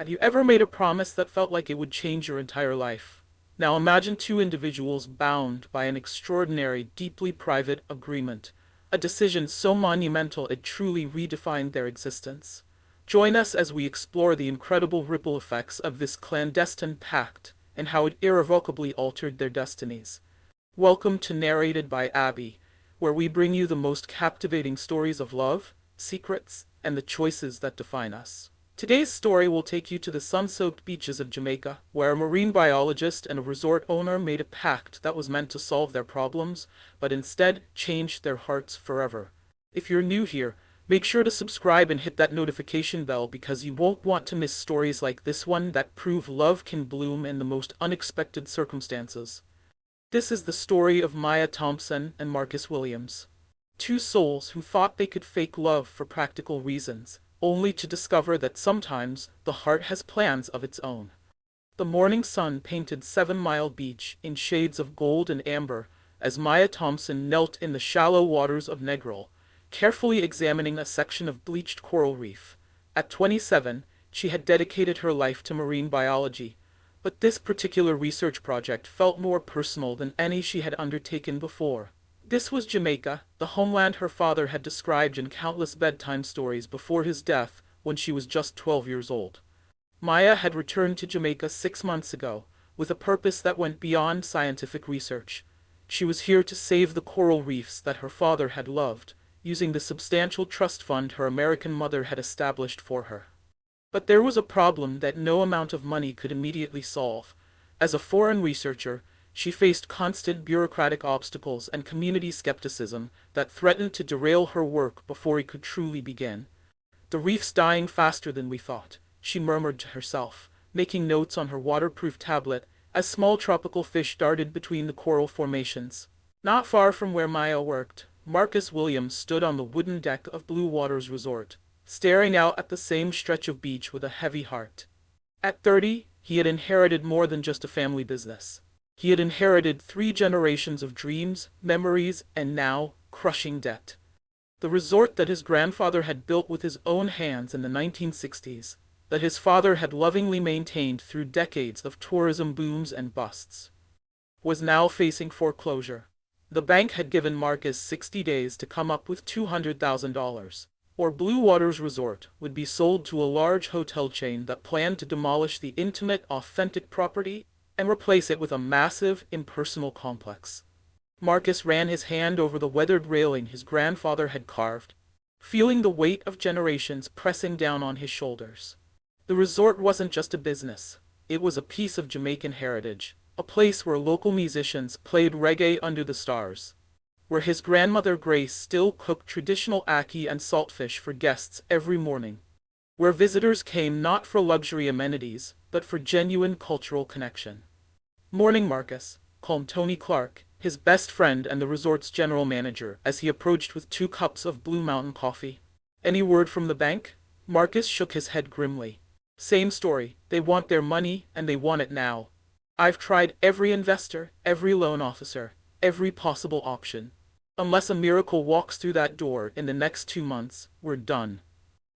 Have you ever made a promise that felt like it would change your entire life? Now imagine two individuals bound by an extraordinary, deeply private agreement, a decision so monumental it truly redefined their existence. Join us as we explore the incredible ripple effects of this clandestine pact and how it irrevocably altered their destinies. Welcome to Narrated by Abby, where we bring you the most captivating stories of love, secrets, and the choices that define us. Today's story will take you to the sun-soaked beaches of Jamaica, where a marine biologist and a resort owner made a pact that was meant to solve their problems, but instead changed their hearts forever. If you're new here, make sure to subscribe and hit that notification bell because you won't want to miss stories like this one that prove love can bloom in the most unexpected circumstances. This is the story of Maya Thompson and Marcus Williams, two souls who thought they could fake love for practical reasons, only to discover that sometimes the heart has plans of its own. The morning sun painted 7 Mile Beach in shades of gold and amber as Maya Thompson knelt in the shallow waters of Negril, carefully examining a section of bleached coral reef. At 27, she had dedicated her life to marine biology, but this particular research project felt more personal than any she had undertaken before. This was Jamaica, the homeland her father had described in countless bedtime stories before his death when she was just 12 years old. Maya had returned to Jamaica 6 months ago, with a purpose that went beyond scientific research. She was here to save the coral reefs that her father had loved, using the substantial trust fund her American mother had established for her. But there was a problem that no amount of money could immediately solve. As a foreign researcher, she faced constant bureaucratic obstacles and community skepticism that threatened to derail her work before it could truly begin. "The reef's dying faster than we thought," she murmured to herself, making notes on her waterproof tablet as small tropical fish darted between the coral formations. Not far from where Maya worked, Marcus Williams stood on the wooden deck of Blue Waters Resort, staring out at the same stretch of beach with a heavy heart. At 30, he had inherited more than just a family business. He had inherited 3 generations of dreams, memories, and now, crushing debt. The resort that his grandfather had built with his own hands in the 1960s, that his father had lovingly maintained through decades of tourism booms and busts, was now facing foreclosure. The bank had given Marcus 60 days to come up with $200,000, or Blue Waters Resort would be sold to a large hotel chain that planned to demolish the intimate, authentic property and replace it with a massive, impersonal complex. Marcus ran his hand over the weathered railing his grandfather had carved, feeling the weight of generations pressing down on his shoulders. The resort wasn't just a business, it was a piece of Jamaican heritage, a place where local musicians played reggae under the stars, where his grandmother Grace still cooked traditional ackee and saltfish for guests every morning, where visitors came not for luxury amenities, but for genuine cultural connection. "Morning, Marcus," called Tony Clark, his best friend and the resort's general manager, as he approached with 2 cups of Blue Mountain coffee. "Any word from the bank?" Marcus shook his head grimly. "Same story. They want their money, and they want it now. I've tried every investor, every loan officer, every possible option. Unless a miracle walks through that door in the next 2 months, we're done."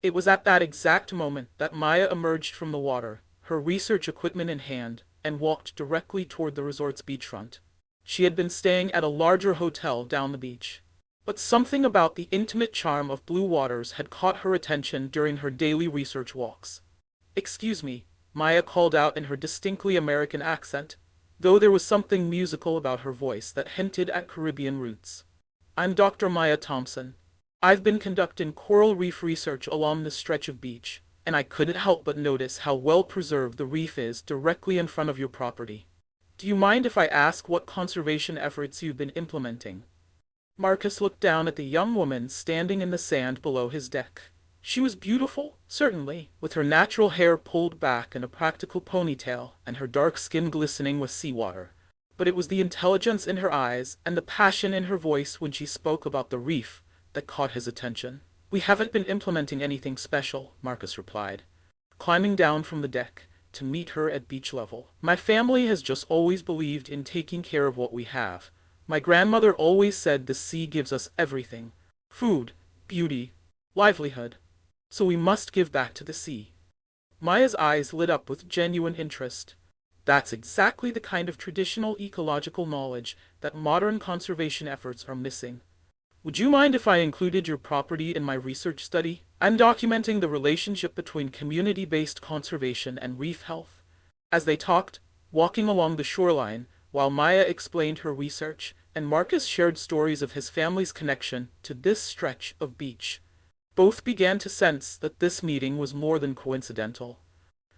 It was at that exact moment that Maya emerged from the water, her research equipment in hand, and walked directly toward the resort's beachfront. She had been staying at a larger hotel down the beach, but something about the intimate charm of Blue Waters had caught her attention during her daily research walks. "Excuse me," Maya called out in her distinctly American accent, though there was something musical about her voice that hinted at Caribbean roots. "I'm Dr. Maya Thompson. I've been conducting coral reef research along this stretch of beach, and I couldn't help but notice how well preserved the reef is directly in front of your property. Do you mind if I ask what conservation efforts you've been implementing?" Marcus looked down at the young woman standing in the sand below his deck. She was beautiful, certainly, with her natural hair pulled back in a practical ponytail and her dark skin glistening with seawater. But it was the intelligence in her eyes and the passion in her voice when she spoke about the reef that caught his attention. "We haven't been implementing anything special," Marcus replied, climbing down from the deck to meet her at beach level. "My family has just always believed in taking care of what we have. My grandmother always said the sea gives us everything: food, beauty, livelihood. So we must give back to the sea." Maya's eyes lit up with genuine interest. That's exactly the kind of traditional ecological knowledge that modern conservation efforts are missing. Would you mind if I included your property in my research study? I'm documenting the relationship between community-based conservation and reef health. As they talked, walking along the shoreline, while Maya explained her research, and Marcus shared stories of his family's connection to this stretch of beach. Both began to sense that this meeting was more than coincidental.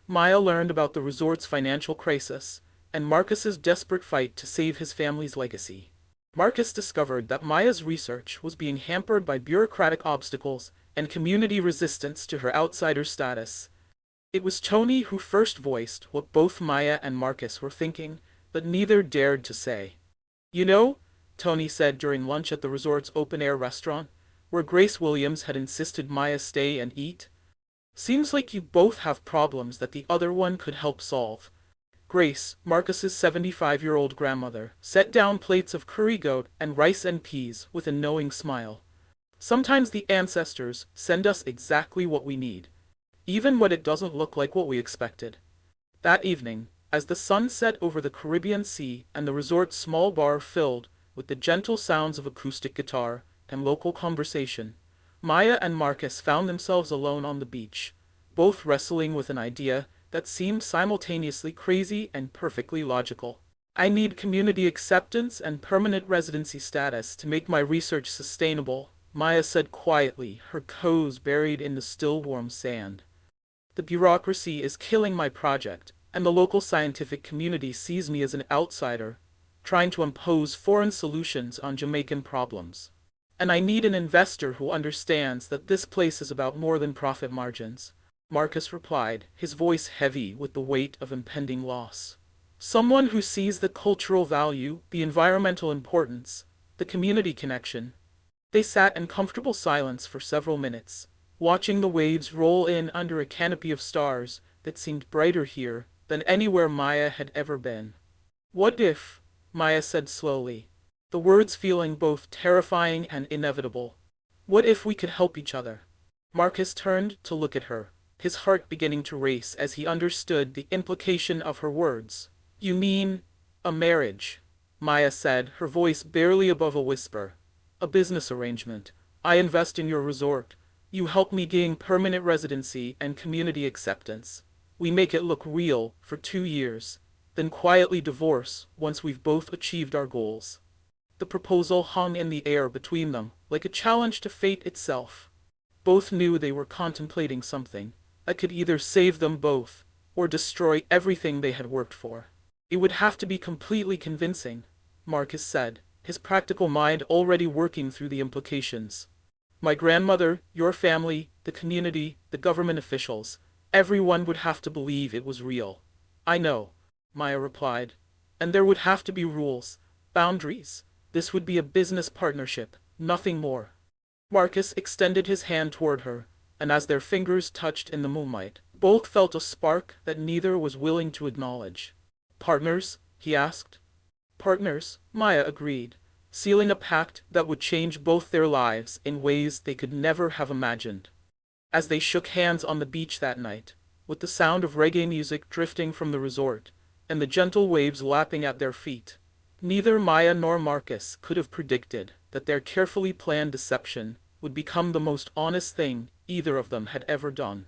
Maya learned about the resort's financial crisis, and Marcus's desperate fight to save his family's legacy. Marcus discovered that Maya's research was being hampered by bureaucratic obstacles and community resistance to her outsider status. It was Tony who first voiced what both Maya and Marcus were thinking, but neither dared to say. "You know," Tony said during lunch at the resort's open-air restaurant, where Grace Williams had insisted Maya stay and eat, "seems like you both have problems that the other one could help solve." Grace, Marcus's 75-year-old grandmother, set down plates of curry goat and rice and peas with a knowing smile. "Sometimes the ancestors send us exactly what we need, even when it doesn't look like what we expected." That evening, as the sun set over the Caribbean Sea and the resort's small bar filled with the gentle sounds of acoustic guitar and local conversation, Maya and Marcus found themselves alone on the beach, both wrestling with an idea that seemed simultaneously crazy and perfectly logical. "I need community acceptance and permanent residency status to make my research sustainable," Maya said quietly, her toes buried in the still warm sand. "The bureaucracy is killing my project, and the local scientific community sees me as an outsider, trying to impose foreign solutions on Jamaican problems. And I need an investor who understands that this place is about more than profit margins," Marcus replied, his voice heavy with the weight of impending loss. "Someone who sees the cultural value, the environmental importance, the community connection." They sat in comfortable silence for several minutes, watching the waves roll in under a canopy of stars that seemed brighter here than anywhere Maya had ever been. "What if," Maya said slowly, the words feeling both terrifying and inevitable, "what if we could help each other?" Marcus turned to look at her, his heart beginning to race as he understood the implication of her words. "You mean a marriage?" Maya said, her voice barely above a whisper. "A business arrangement. I invest in your resort. You help me gain permanent residency and community acceptance. We make it look real for 2 years, then quietly divorce once we've both achieved our goals." The proposal hung in the air between them, like a challenge to fate itself. Both knew they were contemplating something that could either save them both, or destroy everything they had worked for. "It would have to be completely convincing," Marcus said, his practical mind already working through the implications. "My grandmother, your family, the community, the government officials, everyone would have to believe it was real." "I know," Maya replied. "And there would have to be rules, boundaries. This would be a business partnership, nothing more." Marcus extended his hand toward her, and as their fingers touched in the moonlight, both felt a spark that neither was willing to acknowledge. "Partners?" he asked. "Partners," Maya agreed, sealing a pact that would change both their lives in ways they could never have imagined. As they shook hands on the beach that night, with the sound of reggae music drifting from the resort, and the gentle waves lapping at their feet, neither Maya nor Marcus could have predicted that their carefully planned deception would become the most honest thing either of them had ever done.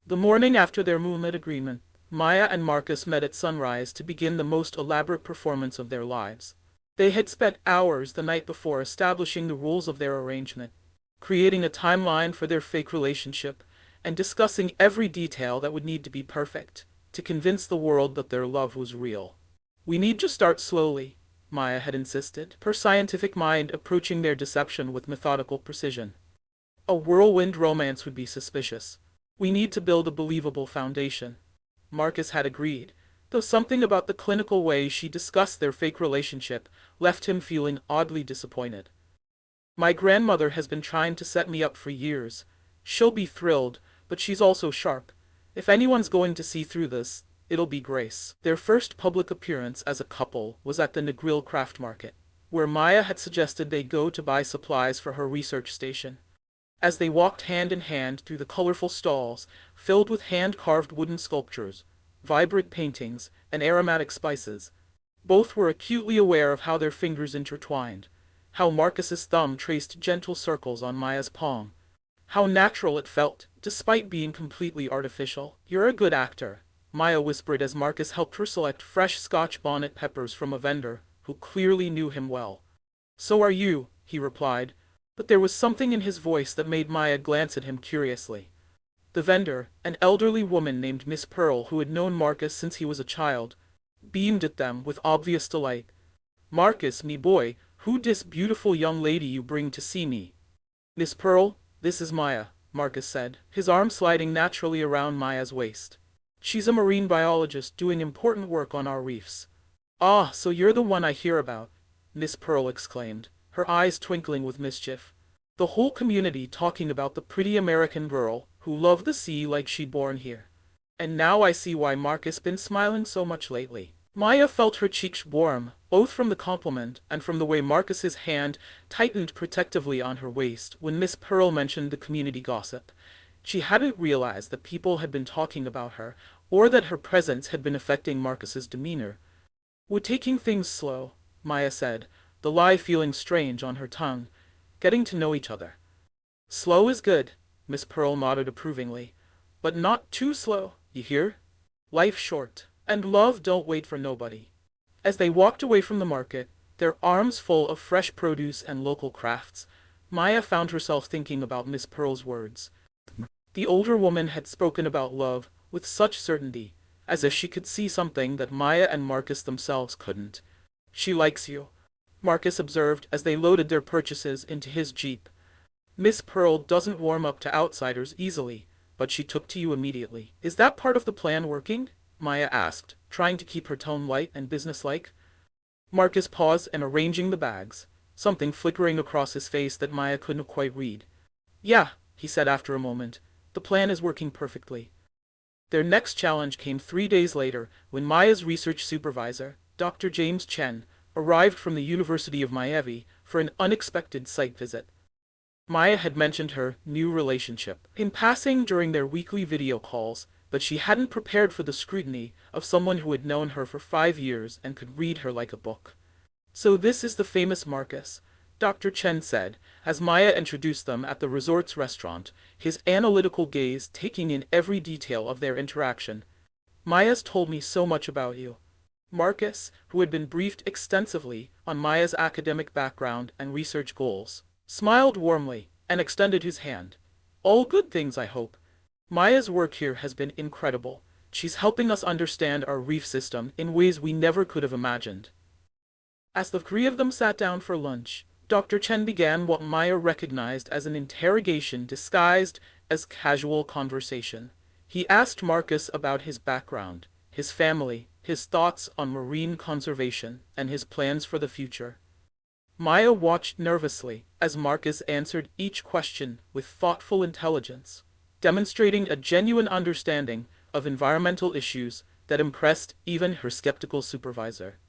The morning after their moonlit agreement, Maya and Marcus met at sunrise to begin the most elaborate performance of their lives. They had spent hours the night before establishing the rules of their arrangement, creating a timeline for their fake relationship, and discussing every detail that would need to be perfect to convince the world that their love was real. "We need to start slowly," Maya had insisted, her scientific mind approaching their deception with methodical precision. "A whirlwind romance would be suspicious. We need to build a believable foundation." Marcus had agreed, though something about the clinical way she discussed their fake relationship left him feeling oddly disappointed. "My grandmother has been trying to set me up for years. She'll be thrilled, but she's also sharp. If anyone's going to see through this, it'll be Grace." Their first public appearance as a couple was at the Negril craft market, where Maya had suggested they go to buy supplies for her research station. As they walked hand in hand through the colorful stalls, filled with hand-carved wooden sculptures, vibrant paintings, and aromatic spices, both were acutely aware of how their fingers intertwined, how Marcus's thumb traced gentle circles on Maya's palm, how natural it felt, despite being completely artificial. "You're a good actor," Maya whispered as Marcus helped her select fresh Scotch bonnet peppers from a vendor who clearly knew him well. "So are you," he replied, but there was something in his voice that made Maya glance at him curiously. The vendor, an elderly woman named Miss Pearl who had known Marcus since he was a child, beamed at them with obvious delight. "Marcus, me boy, who dis beautiful young lady you bring to see me?" "Miss Pearl, this is Maya," Marcus said, his arm sliding naturally around Maya's waist. "She's a marine biologist doing important work on our reefs." "Ah, so you're the one I hear about," Miss Pearl exclaimed, her eyes twinkling with mischief. "The whole community talking about the pretty American girl who loved the sea like she'd born here. And now I see why Marcus been smiling so much lately." Maya felt her cheeks warm, both from the compliment and from the way Marcus's hand tightened protectively on her waist when Miss Pearl mentioned the community gossip. She hadn't realized that people had been talking about her, or that her presence had been affecting Marcus's demeanor. "We're taking things slow," Maya said, the lie feeling strange on her tongue. "Getting to know each other." "Slow is good," Miss Pearl nodded approvingly. "But not too slow, you hear? Life's short, and love don't wait for nobody." As they walked away from the market, their arms full of fresh produce and local crafts, Maya found herself thinking about Miss Pearl's words. The older woman had spoken about love with such certainty, as if she could see something that Maya and Marcus themselves couldn't. "She likes you," Marcus observed as they loaded their purchases into his jeep. "Miss Pearl doesn't warm up to outsiders easily, but she took to you immediately." "Is that part of the plan working?" Maya asked, trying to keep her tone light and businesslike. Marcus paused and arranging the bags, something flickering across his face that Maya couldn't quite read. "Yeah," he said after a moment, "the plan is working perfectly." Their next challenge came 3 days later when Maya's research supervisor, Dr. James Chen, arrived from the University of Miami for an unexpected site visit. Maya had mentioned her new relationship in passing during their weekly video calls, but she hadn't prepared for the scrutiny of someone who had known her for 5 years and could read her like a book. "So this is the famous Marcus," Dr. Chen said, as Maya introduced them at the resort's restaurant, his analytical gaze taking in every detail of their interaction. "Maya's told me so much about you." Marcus, who had been briefed extensively on Maya's academic background and research goals, smiled warmly and extended his hand. "All good things, I hope. Maya's work here has been incredible. She's helping us understand our reef system in ways we never could have imagined." As the 3 of them sat down for lunch, Dr. Chen began what Maya recognized as an interrogation disguised as casual conversation. He asked Marcus about his background, his family, his thoughts on marine conservation, and his plans for the future. Maya watched nervously as Marcus answered each question with thoughtful intelligence, demonstrating a genuine understanding of environmental issues that impressed even her skeptical supervisor.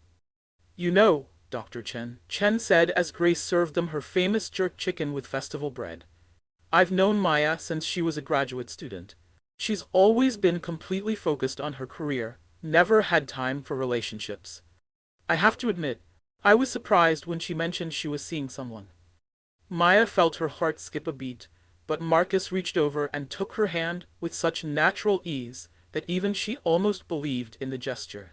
"You know, Dr. Chen said as Grace served them her famous jerk chicken with festival bread. "I've known Maya since she was a graduate student. She's always been completely focused on her career, never had time for relationships. I have to admit, I was surprised when she mentioned she was seeing someone." Maya felt her heart skip a beat, but Marcus reached over and took her hand with such natural ease that even she almost believed in the gesture.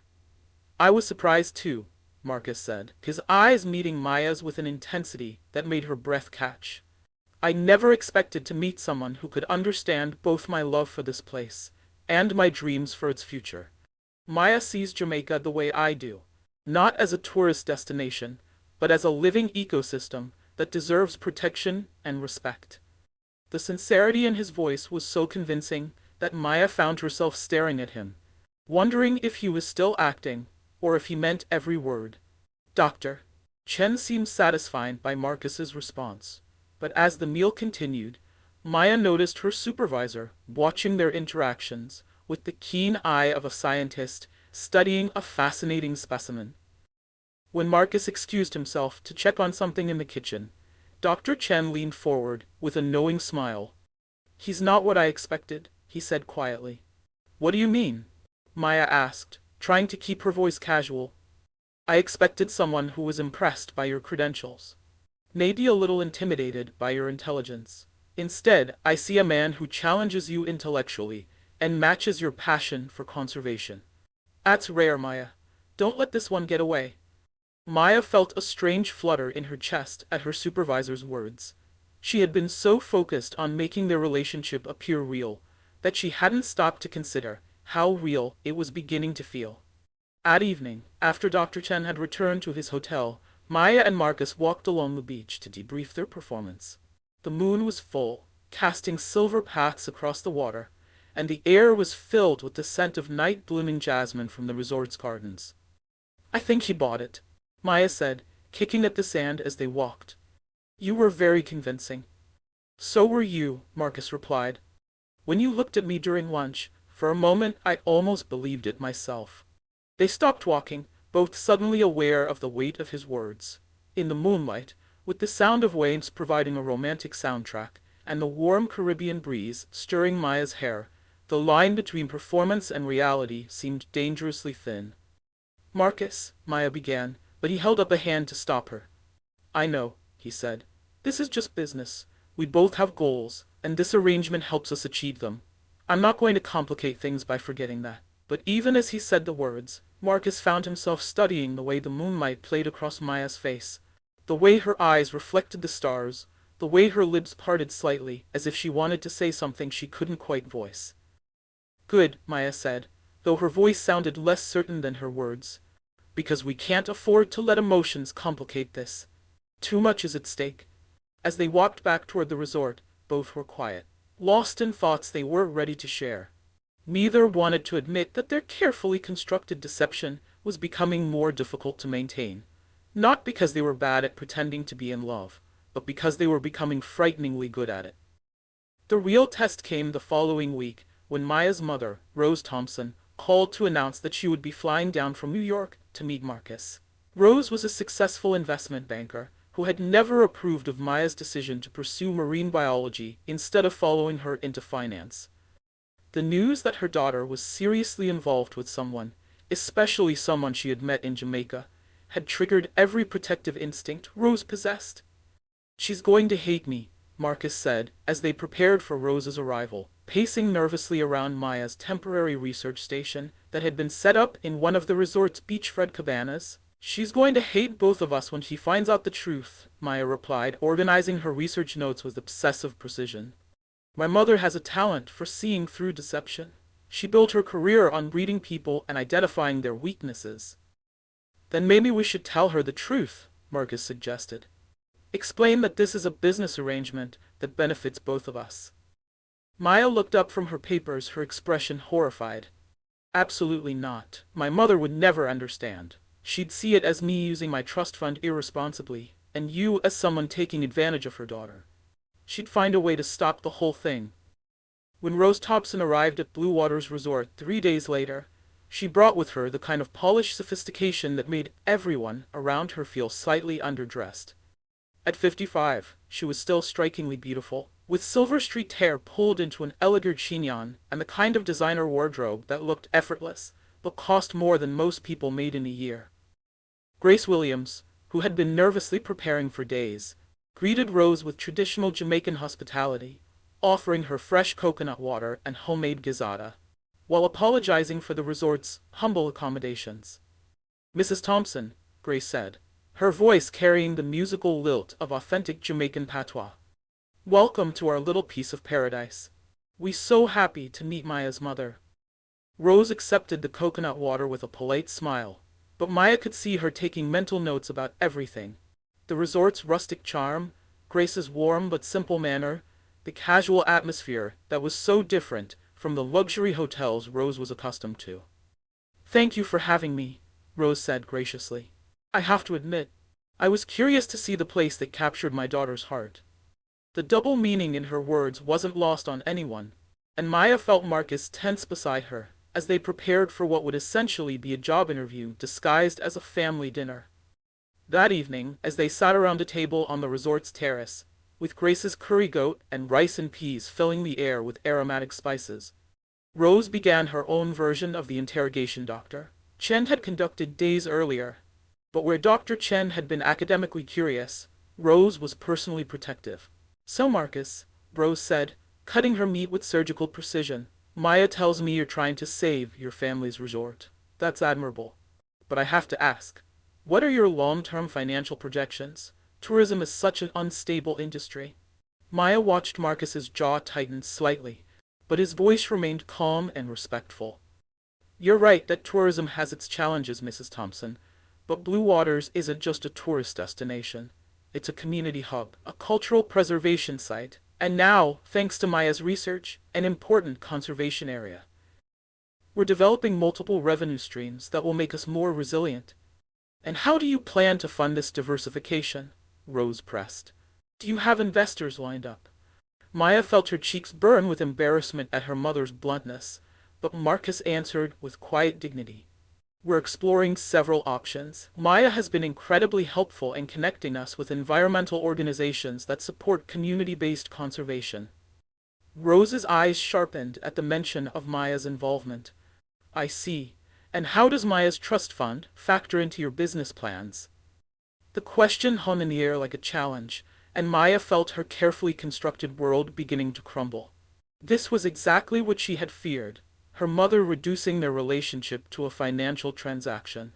"I was surprised too," Marcus said, his eyes meeting Maya's with an intensity that made her breath catch. "I never expected to meet someone who could understand both my love for this place and my dreams for its future. Maya sees Jamaica the way I do, not as a tourist destination, but as a living ecosystem that deserves protection and respect." The sincerity in his voice was so convincing that Maya found herself staring at him, wondering if he was still acting, or if he meant every word. Dr. Chen seemed satisfied by Marcus's response, but as the meal continued, Maya noticed her supervisor watching their interactions with the keen eye of a scientist studying a fascinating specimen. When Marcus excused himself to check on something in the kitchen, Dr. Chen leaned forward, with a knowing smile. He's not what I expected, he said quietly. What do you mean? Maya asked, trying to keep her voice casual. I expected someone who was impressed by your credentials. Maybe a little intimidated by your intelligence. Instead, I see a man who challenges you intellectually and matches your passion for conservation. That's rare, Maya. Don't let this one get away. Maya felt a strange flutter in her chest at her supervisor's words. She had been so focused on making their relationship appear real that she hadn't stopped to consider how real it was beginning to feel. At evening, after Dr. Chen had returned to his hotel, Maya and Marcus walked along the beach to debrief their performance. The moon was full, casting silver paths across the water, and the air was filled with the scent of night-blooming jasmine from the resort's gardens. I think he bought it, Maya said, kicking at the sand as they walked. You were very convincing. So were you, Marcus replied. When you looked at me during lunch, for a moment I almost believed it myself. They stopped walking, both suddenly aware of the weight of his words. In the moonlight, with the sound of waves providing a romantic soundtrack, and the warm Caribbean breeze stirring Maya's hair, the line between performance and reality seemed dangerously thin. Marcus, Maya began, but he held up a hand to stop her. I know, he said. This is just business. We both have goals, and this arrangement helps us achieve them. I'm not going to complicate things by forgetting that. But even as he said the words, Marcus found himself studying the way the moonlight played across Maya's face, the way her eyes reflected the stars, the way her lips parted slightly, as if she wanted to say something she couldn't quite voice. Good, Maya said, though her voice sounded less certain than her words. Because we can't afford to let emotions complicate this. Too much is at stake. As they walked back toward the resort, both were quiet, lost in thoughts they weren't ready to share. Neither wanted to admit that their carefully constructed deception was becoming more difficult to maintain. Not because they were bad at pretending to be in love, but because they were becoming frighteningly good at it. The real test came the following week, when Maya's mother, Rose Thompson, called to announce that she would be flying down from New York to meet Marcus. Rose was a successful investment banker who had never approved of Maya's decision to pursue marine biology instead of following her into finance. The news that her daughter was seriously involved with someone, especially someone she had met in Jamaica, had triggered every protective instinct Rose possessed. She's going to hate me, Marcus said, as they prepared for Rose's arrival, pacing nervously around Maya's temporary research station that had been set up in one of the resort's beachfront cabanas. She's going to hate both of us when she finds out the truth, Maya replied, organizing her research notes with obsessive precision. My mother has a talent for seeing through deception. She built her career on reading people and identifying their weaknesses. Then maybe we should tell her the truth, Marcus suggested. Explain that this is a business arrangement that benefits both of us. Maya looked up from her papers, her expression horrified. Absolutely not. My mother would never understand. She'd see it as me using my trust fund irresponsibly, and you as someone taking advantage of her daughter. She'd find a way to stop the whole thing. When Rose Thompson arrived at Blue Waters Resort 3 days later, she brought with her the kind of polished sophistication that made everyone around her feel slightly underdressed. At 55, she was still strikingly beautiful, with silver-streaked hair pulled into an elegant chignon and the kind of designer wardrobe that looked effortless, but cost more than most people made in a year. Grace Williams, who had been nervously preparing for days, greeted Rose with traditional Jamaican hospitality, offering her fresh coconut water and homemade gizzada, while apologizing for the resort's humble accommodations. Mrs. Thompson, Grace said, her voice carrying the musical lilt of authentic Jamaican patois. Welcome to our little piece of paradise. We're so happy to meet Maya's mother. Rose accepted the coconut water with a polite smile, but Maya could see her taking mental notes about everything. The resort's rustic charm, Grace's warm but simple manner, the casual atmosphere that was so different from the luxury hotels Rose was accustomed to. Thank you for having me, Rose said graciously. I have to admit, I was curious to see the place that captured my daughter's heart. The double meaning in her words wasn't lost on anyone, and Maya felt Marcus tense beside her as they prepared for what would essentially be a job interview disguised as a family dinner. That evening, as they sat around a table on the resort's terrace, with Grace's curry goat and rice and peas filling the air with aromatic spices, Rose began her own version of the interrogation Dr. Chen had conducted days earlier. But where Dr. Chen had been academically curious, Rose was personally protective. "So Marcus," Rose said, cutting her meat with surgical precision, "Maya tells me you're trying to save your family's resort. That's admirable. But I have to ask, what are your long-term financial projections? Tourism is such an unstable industry." Maya watched Marcus's jaw tighten slightly, but his voice remained calm and respectful. "You're right that tourism has its challenges, Mrs. Thompson, but Blue Waters isn't just a tourist destination. It's a community hub, a cultural preservation site, and now, thanks to Maya's research, an important conservation area. We're developing multiple revenue streams that will make us more resilient." "And how do you plan to fund this diversification?" Rose pressed. "Do you have investors lined up?" Maya felt her cheeks burn with embarrassment at her mother's bluntness, but Marcus answered with quiet dignity. "We're exploring several options. Maya has been incredibly helpful in connecting us with environmental organizations that support community-based conservation." Rose's eyes sharpened at the mention of Maya's involvement. "I see. And how does Maya's trust fund factor into your business plans?" The question hung in the air like a challenge, and Maya felt her carefully constructed world beginning to crumble. This was exactly what she had feared, her mother reducing their relationship to a financial transaction.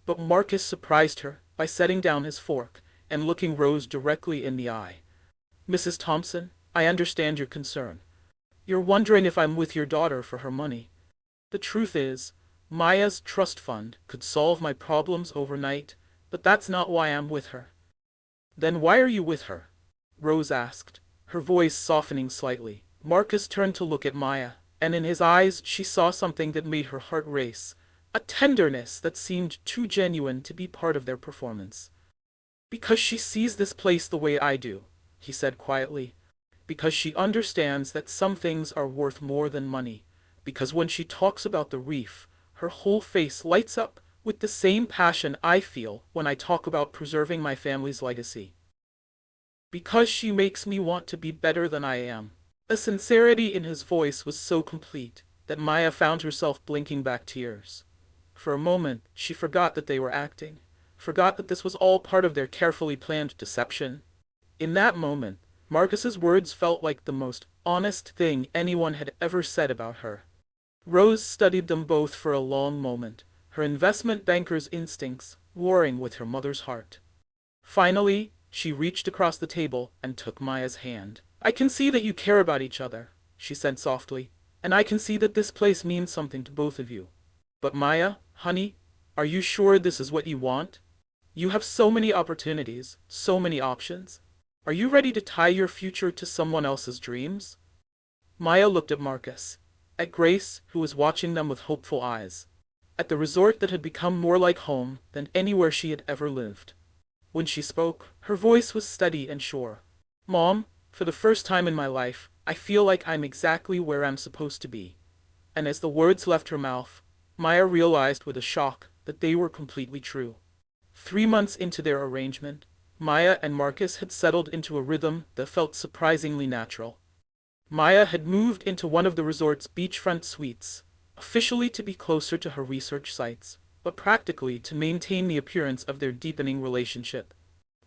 But Marcus surprised her by setting down his fork and looking Rose directly in the eye. "Mrs. Thompson, I understand your concern. You're wondering if I'm with your daughter for her money. The truth is, Maya's trust fund could solve my problems overnight, but that's not why I'm with her." "Then why are you with her?" Rose asked, her voice softening slightly. Marcus turned to look at Maya, and in his eyes she saw something that made her heart race, a tenderness that seemed too genuine to be part of their performance. "Because she sees this place the way I do," he said quietly. "Because she understands that some things are worth more than money. Because when she talks about the reef, her whole face lights up with the same passion I feel when I talk about preserving my family's legacy. Because she makes me want to be better than I am." The sincerity in his voice was so complete that Maya found herself blinking back tears. For a moment, she forgot that they were acting, forgot that this was all part of their carefully planned deception. In that moment, Marcus's words felt like the most honest thing anyone had ever said about her. Rose studied them both for a long moment, her investment banker's instincts warring with her mother's heart. Finally, she reached across the table and took Maya's hand. "I can see that you care about each other," she said softly, "and I can see that this place means something to both of you. But Maya, honey, are you sure this is what you want? You have so many opportunities, so many options. Are you ready to tie your future to someone else's dreams?" Maya looked at Marcus, at Grace, who was watching them with hopeful eyes, at the resort that had become more like home than anywhere she had ever lived. When she spoke, her voice was steady and sure. "Mom, for the first time in my life, I feel like I'm exactly where I'm supposed to be." And as the words left her mouth, Maya realized with a shock that they were completely true. 3 months into their arrangement, Maya and Marcus had settled into a rhythm that felt surprisingly natural. Maya had moved into one of the resort's beachfront suites, officially to be closer to her research sites, but practically to maintain the appearance of their deepening relationship.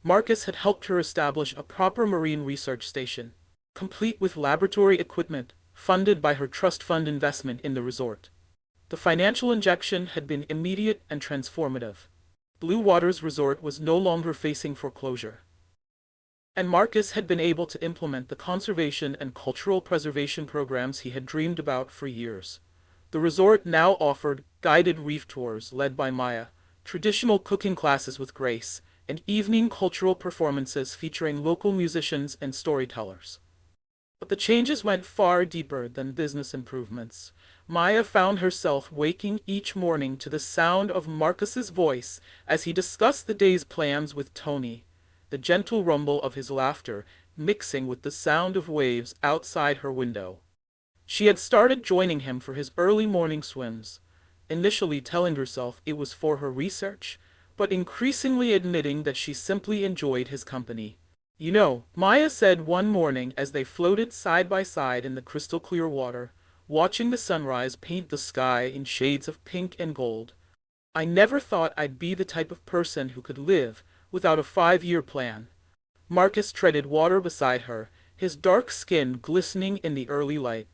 Marcus had helped her establish a proper marine research station, complete with laboratory equipment, funded by her trust fund investment in the resort. The financial injection had been immediate and transformative. Blue Waters Resort was no longer facing foreclosure. And Marcus had been able to implement the conservation and cultural preservation programs he had dreamed about for years. The resort now offered guided reef tours led by Maya, traditional cooking classes with Grace, and evening cultural performances featuring local musicians and storytellers. But the changes went far deeper than business improvements. Maya found herself waking each morning to the sound of Marcus's voice as he discussed the day's plans with Tony, the gentle rumble of his laughter mixing with the sound of waves outside her window. She had started joining him for his early morning swims, initially telling herself it was for her research, but increasingly admitting that she simply enjoyed his company. "You know," Maya said one morning as they floated side by side in the crystal clear water, watching the sunrise paint the sky in shades of pink and gold, "I never thought I'd be the type of person who could live without a 5-year plan." Marcus treaded water beside her, his dark skin glistening in the early light.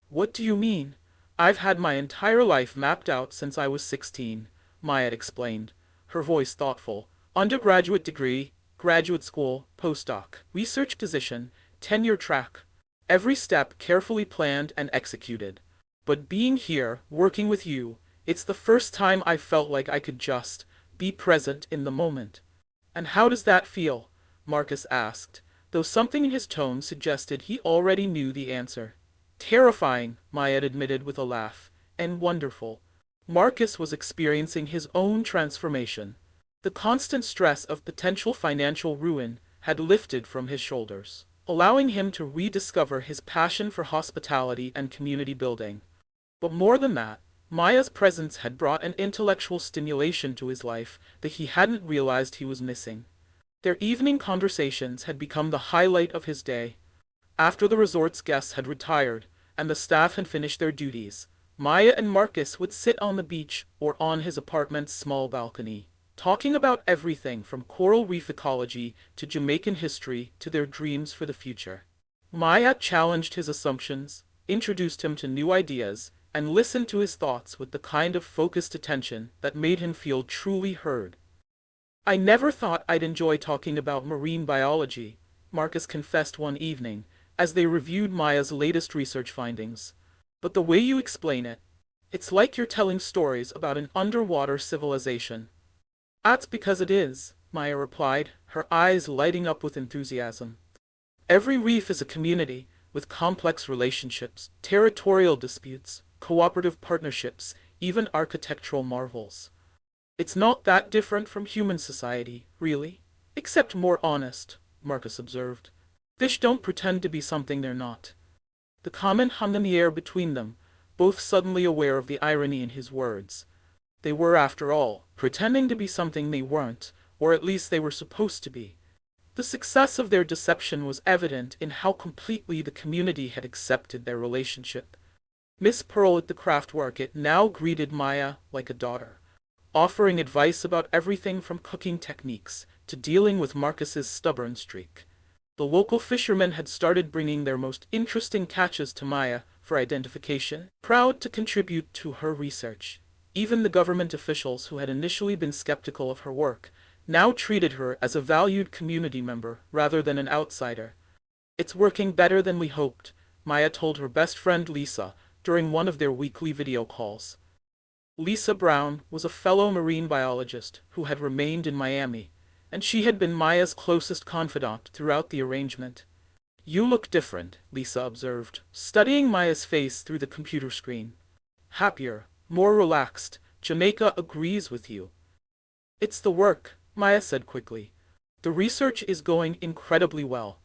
"What do you mean?" "I've had my entire life mapped out since I was 16, Maya explained, her voice thoughtful. "Undergraduate degree, graduate school, postdoc, research position, tenure track. Every step carefully planned and executed. But being here, working with you, it's the first time I felt like I could just be present in the moment." "And how does that feel?" Marcus asked, though something in his tone suggested he already knew the answer. "Terrifying," Maya admitted with a laugh, "and wonderful." Marcus was experiencing his own transformation. The constant stress of potential financial ruin had lifted from his shoulders, allowing him to rediscover his passion for hospitality and community building. But more than that, Maya's presence had brought an intellectual stimulation to his life that he hadn't realized he was missing. Their evening conversations had become the highlight of his day. After the resort's guests had retired and the staff had finished their duties, Maya and Marcus would sit on the beach or on his apartment's small balcony, talking about everything from coral reef ecology to Jamaican history to their dreams for the future. Maya challenged his assumptions, introduced him to new ideas, and listened to his thoughts with the kind of focused attention that made him feel truly heard. "I never thought I'd enjoy talking about marine biology," Marcus confessed one evening, as they reviewed Maya's latest research findings. "But the way you explain it, it's like you're telling stories about an underwater civilization." "That's because it is," Maya replied, her eyes lighting up with enthusiasm. "Every reef is a community, with complex relationships, territorial disputes, cooperative partnerships, even architectural marvels. It's not that different from human society, really. Except more honest," Marcus observed. "Fish don't pretend to be something they're not." The comment hung in the air between them, both suddenly aware of the irony in his words. They were, after all, pretending to be something they weren't, or at least they were supposed to be. The success of their deception was evident in how completely the community had accepted their relationship. Miss Pearl at the craft market now greeted Maya like a daughter, offering advice about everything from cooking techniques to dealing with Marcus's stubborn streak. The local fishermen had started bringing their most interesting catches to Maya for identification, proud to contribute to her research. Even the government officials who had initially been skeptical of her work now treated her as a valued community member rather than an outsider. "It's working better than we hoped," Maya told her best friend Lisa during one of their weekly video calls. Lisa Brown was a fellow marine biologist who had remained in Miami, and she had been Maya's closest confidant throughout the arrangement. "You look different," Lisa observed, studying Maya's face through the computer screen. "Happier, more relaxed. Jamaica agrees with you." "It's the work," Maya said quickly. "The research is going incredibly well.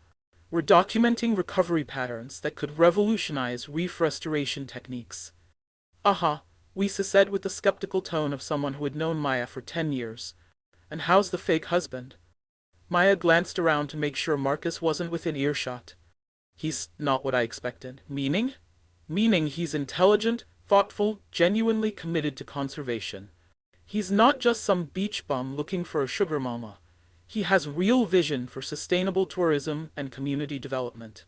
We're documenting recovery patterns that could revolutionize reef restoration techniques." "Uh-huh," Lisa said with the skeptical tone of someone who had known Maya for 10 years. "And how's the fake husband?" Maya glanced around to make sure Marcus wasn't within earshot. "He's not what I expected." "Meaning?" "Meaning he's intelligent, thoughtful, genuinely committed to conservation. He's not just some beach bum looking for a sugar mama. He has real vision for sustainable tourism and community development."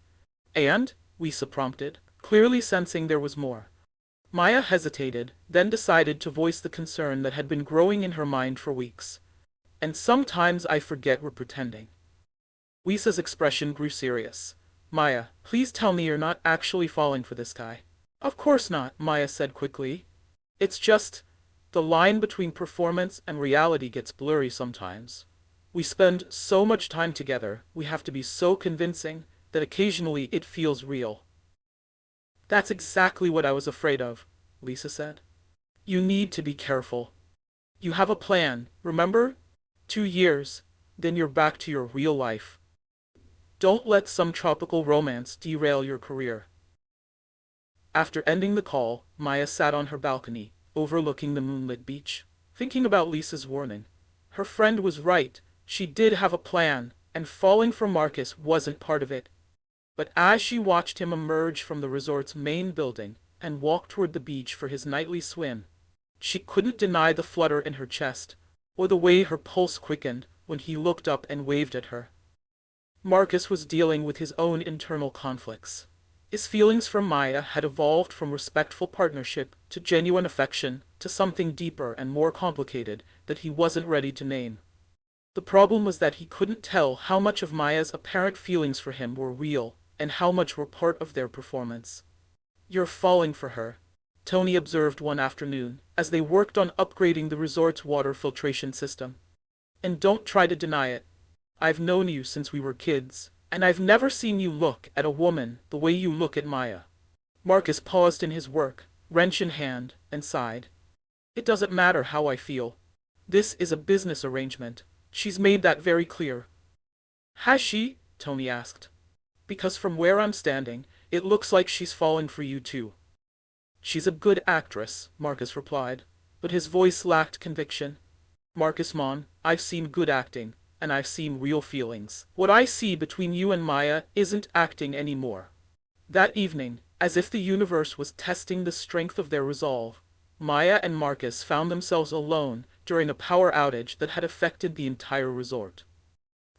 "And?" Lisa prompted, clearly sensing there was more. Maya hesitated, then decided to voice the concern that had been growing in her mind for weeks. "And sometimes I forget we're pretending." Lisa's expression grew serious. "Maya, please tell me you're not actually falling for this guy." "Of course not," Maya said quickly. "It's just, the line between performance and reality gets blurry sometimes. We spend so much time together, we have to be so convincing, that occasionally it feels real." "That's exactly what I was afraid of," Lisa said. "You need to be careful. You have a plan, remember? 2 years, then you're back to your real life. Don't let some tropical romance derail your career." After ending the call, Maya sat on her balcony, overlooking the moonlit beach, thinking about Lisa's warning. Her friend was right, she did have a plan, and falling for Marcus wasn't part of it. But as she watched him emerge from the resort's main building and walk toward the beach for his nightly swim, she couldn't deny the flutter in her chest, or the way her pulse quickened when he looked up and waved at her. Marcus was dealing with his own internal conflicts. His feelings for Maya had evolved from respectful partnership to genuine affection to something deeper and more complicated that he wasn't ready to name. The problem was that he couldn't tell how much of Maya's apparent feelings for him were real and how much were part of their performance. "You're falling for her," Tony observed one afternoon as they worked on upgrading the resort's water filtration system. "And don't try to deny it. I've known you since we were kids, and I've never seen you look at a woman the way you look at Maya." Marcus paused in his work, wrench in hand, and sighed. "It doesn't matter how I feel. This is a business arrangement. She's made that very clear." "Has she?" Tony asked. "Because from where I'm standing, it looks like she's falling for you too." "She's a good actress," Marcus replied, but his voice lacked conviction. "Marcus Mon, I've seen good acting, and I've seen real feelings. What I see between you and Maya isn't acting anymore." That evening, as if the universe was testing the strength of their resolve, Maya and Marcus found themselves alone during a power outage that had affected the entire resort.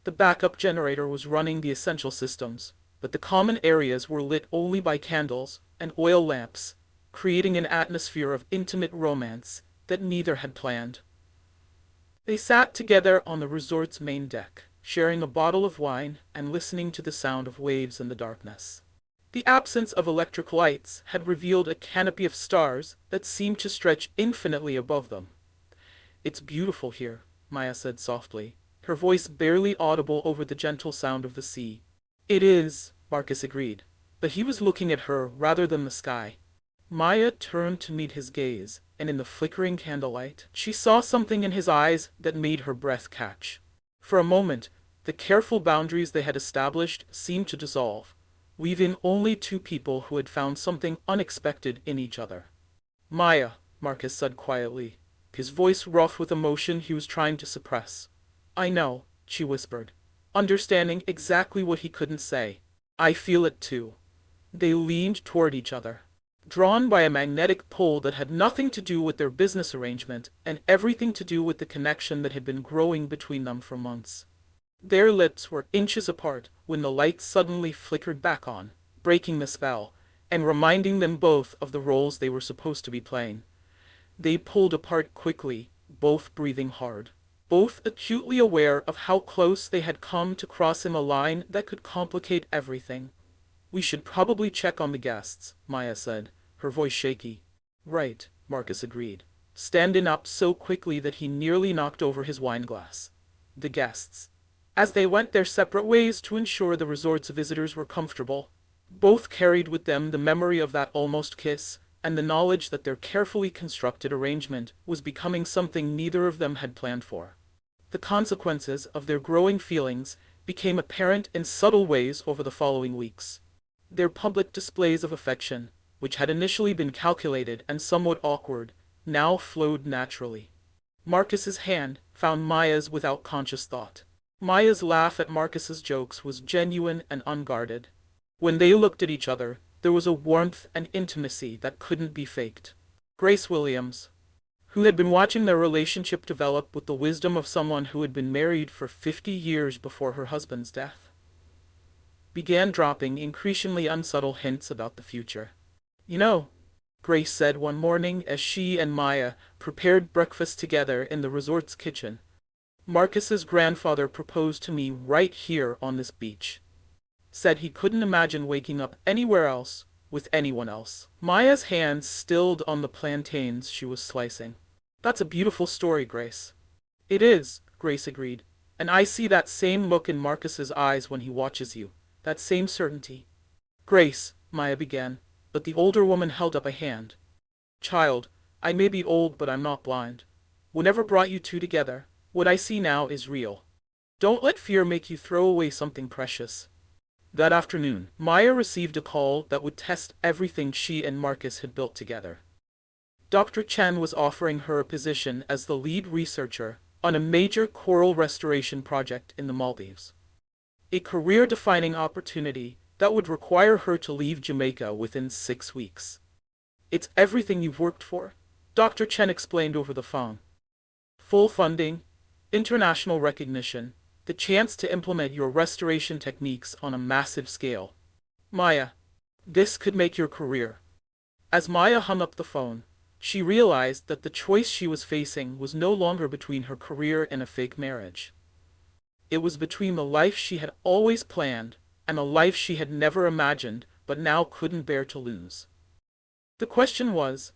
The backup generator was running the essential systems, but the common areas were lit only by candles and oil lamps, creating an atmosphere of intimate romance that neither had planned. They sat together on the resort's main deck, sharing a bottle of wine and listening to the sound of waves in the darkness. The absence of electric lights had revealed a canopy of stars that seemed to stretch infinitely above them. "It's beautiful here," Maya said softly, her voice barely audible over the gentle sound of the sea. "It is," Marcus agreed, but he was looking at her rather than the sky. Maya turned to meet his gaze, and in the flickering candlelight, she saw something in his eyes that made her breath catch. For a moment, the careful boundaries they had established seemed to dissolve, leaving only two people who had found something unexpected in each other. "Maya," Marcus said quietly, his voice rough with emotion he was trying to suppress. "I know," she whispered, understanding exactly what he couldn't say. "I feel it too." They leaned toward each other, drawn by a magnetic pull that had nothing to do with their business arrangement and everything to do with the connection that had been growing between them for months. Their lips were inches apart when the lights suddenly flickered back on, breaking the spell, and reminding them both of the roles they were supposed to be playing. They pulled apart quickly, both breathing hard, both acutely aware of how close they had come to crossing a line that could complicate everything. "We should probably check on the guests," Maya said, her voice shaky. "Right," Marcus agreed, standing up so quickly that he nearly knocked over his wine glass. The guests. As they went their separate ways to ensure the resort's visitors were comfortable, both carried with them the memory of that almost kiss, and the knowledge that their carefully constructed arrangement was becoming something neither of them had planned for. The consequences of their growing feelings became apparent in subtle ways over the following weeks. Their public displays of affection, which had initially been calculated and somewhat awkward, now flowed naturally. Marcus's hand found Maya's without conscious thought. Maya's laugh at Marcus's jokes was genuine and unguarded. When they looked at each other, there was a warmth and intimacy that couldn't be faked. Grace Williams, who had been watching their relationship develop with the wisdom of someone who had been married for 50 years before her husband's death, began dropping increasingly unsubtle hints about the future. "You know," Grace said one morning as she and Maya prepared breakfast together in the resort's kitchen, "Marcus's grandfather proposed to me right here on this beach. Said he couldn't imagine waking up anywhere else, with anyone else." Maya's hands stilled on the plantains she was slicing. "That's a beautiful story, Grace." "It is," Grace agreed, "and I see that same look in Marcus's eyes when he watches you, that same certainty." "Grace," Maya began, but the older woman held up a hand. "Child, I may be old but I'm not blind. Whatever brought you two together, what I see now is real. Don't let fear make you throw away something precious." That afternoon, Maya received a call that would test everything she and Marcus had built together. Dr. Chen was offering her a position as the lead researcher on a major coral restoration project in the Maldives. A career-defining opportunity that would require her to leave Jamaica within 6 weeks. It's everything you've worked for, Dr. Chen explained over the phone. Full funding, international recognition, the chance to implement your restoration techniques on a massive scale. Maya, this could make your career. As Maya hung up the phone, she realized that the choice she was facing was no longer between her career and a fake marriage. It was between the life she had always planned and a life she had never imagined but now couldn't bear to lose. The question was,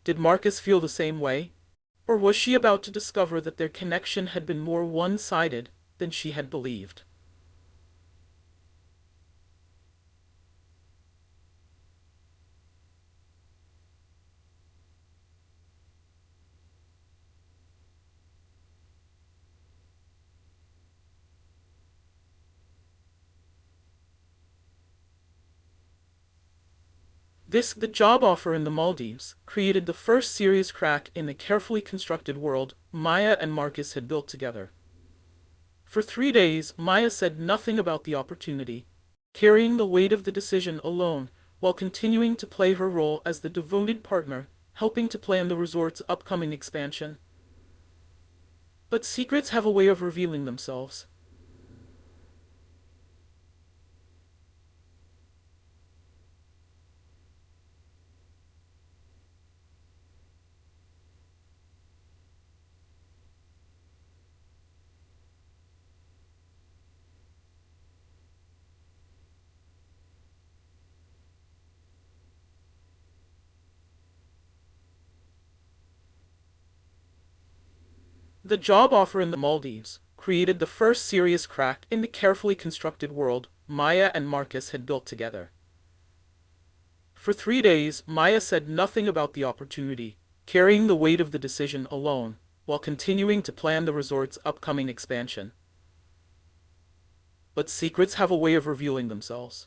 did Marcus feel the same way? Or was she about to discover that their connection had been more one-sided than she had believed? The job offer in the Maldives created the first serious crack in the carefully constructed world Maya and Marcus had built together. For 3 days, Maya said nothing about the opportunity, carrying the weight of the decision alone, while continuing to play her role as the devoted partner, helping to plan the resort's upcoming expansion. But secrets have a way of revealing themselves. The job offer in the Maldives created the first serious crack in the carefully constructed world Maya and Marcus had built together. For 3 days, Maya said nothing about the opportunity, carrying the weight of the decision alone, while continuing to plan the resort's upcoming expansion. But secrets have a way of revealing themselves.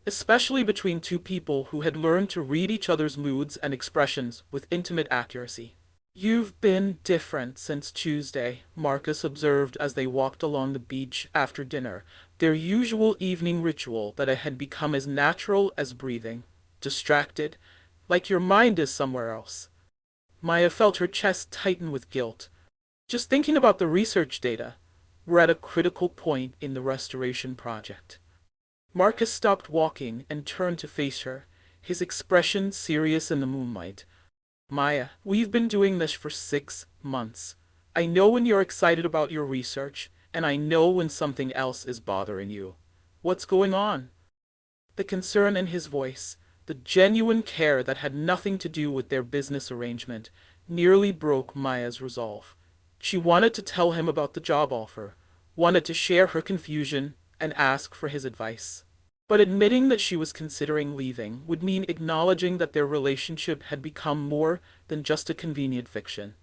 Especially between two people who had learned to read each other's moods and expressions with intimate accuracy. "You've been different since Tuesday," Marcus observed as they walked along the beach after dinner, their usual evening ritual that had become as natural as breathing. "Distracted, like your mind is somewhere else." Maya felt her chest tighten with guilt. "Just thinking about the research data. We're at a critical point in the restoration project." Marcus stopped walking and turned to face her, his expression serious in the moonlight. "Maya, we've been doing this for 6 months. I know when you're excited about your research, and I know when something else is bothering you. What's going on?" The concern in his voice, the genuine care that had nothing to do with their business arrangement, nearly broke Maya's resolve. She wanted to tell him about the job offer, wanted to share her confusion and ask for his advice. But admitting that she was considering leaving would mean acknowledging that their relationship had become more than just a convenient fiction.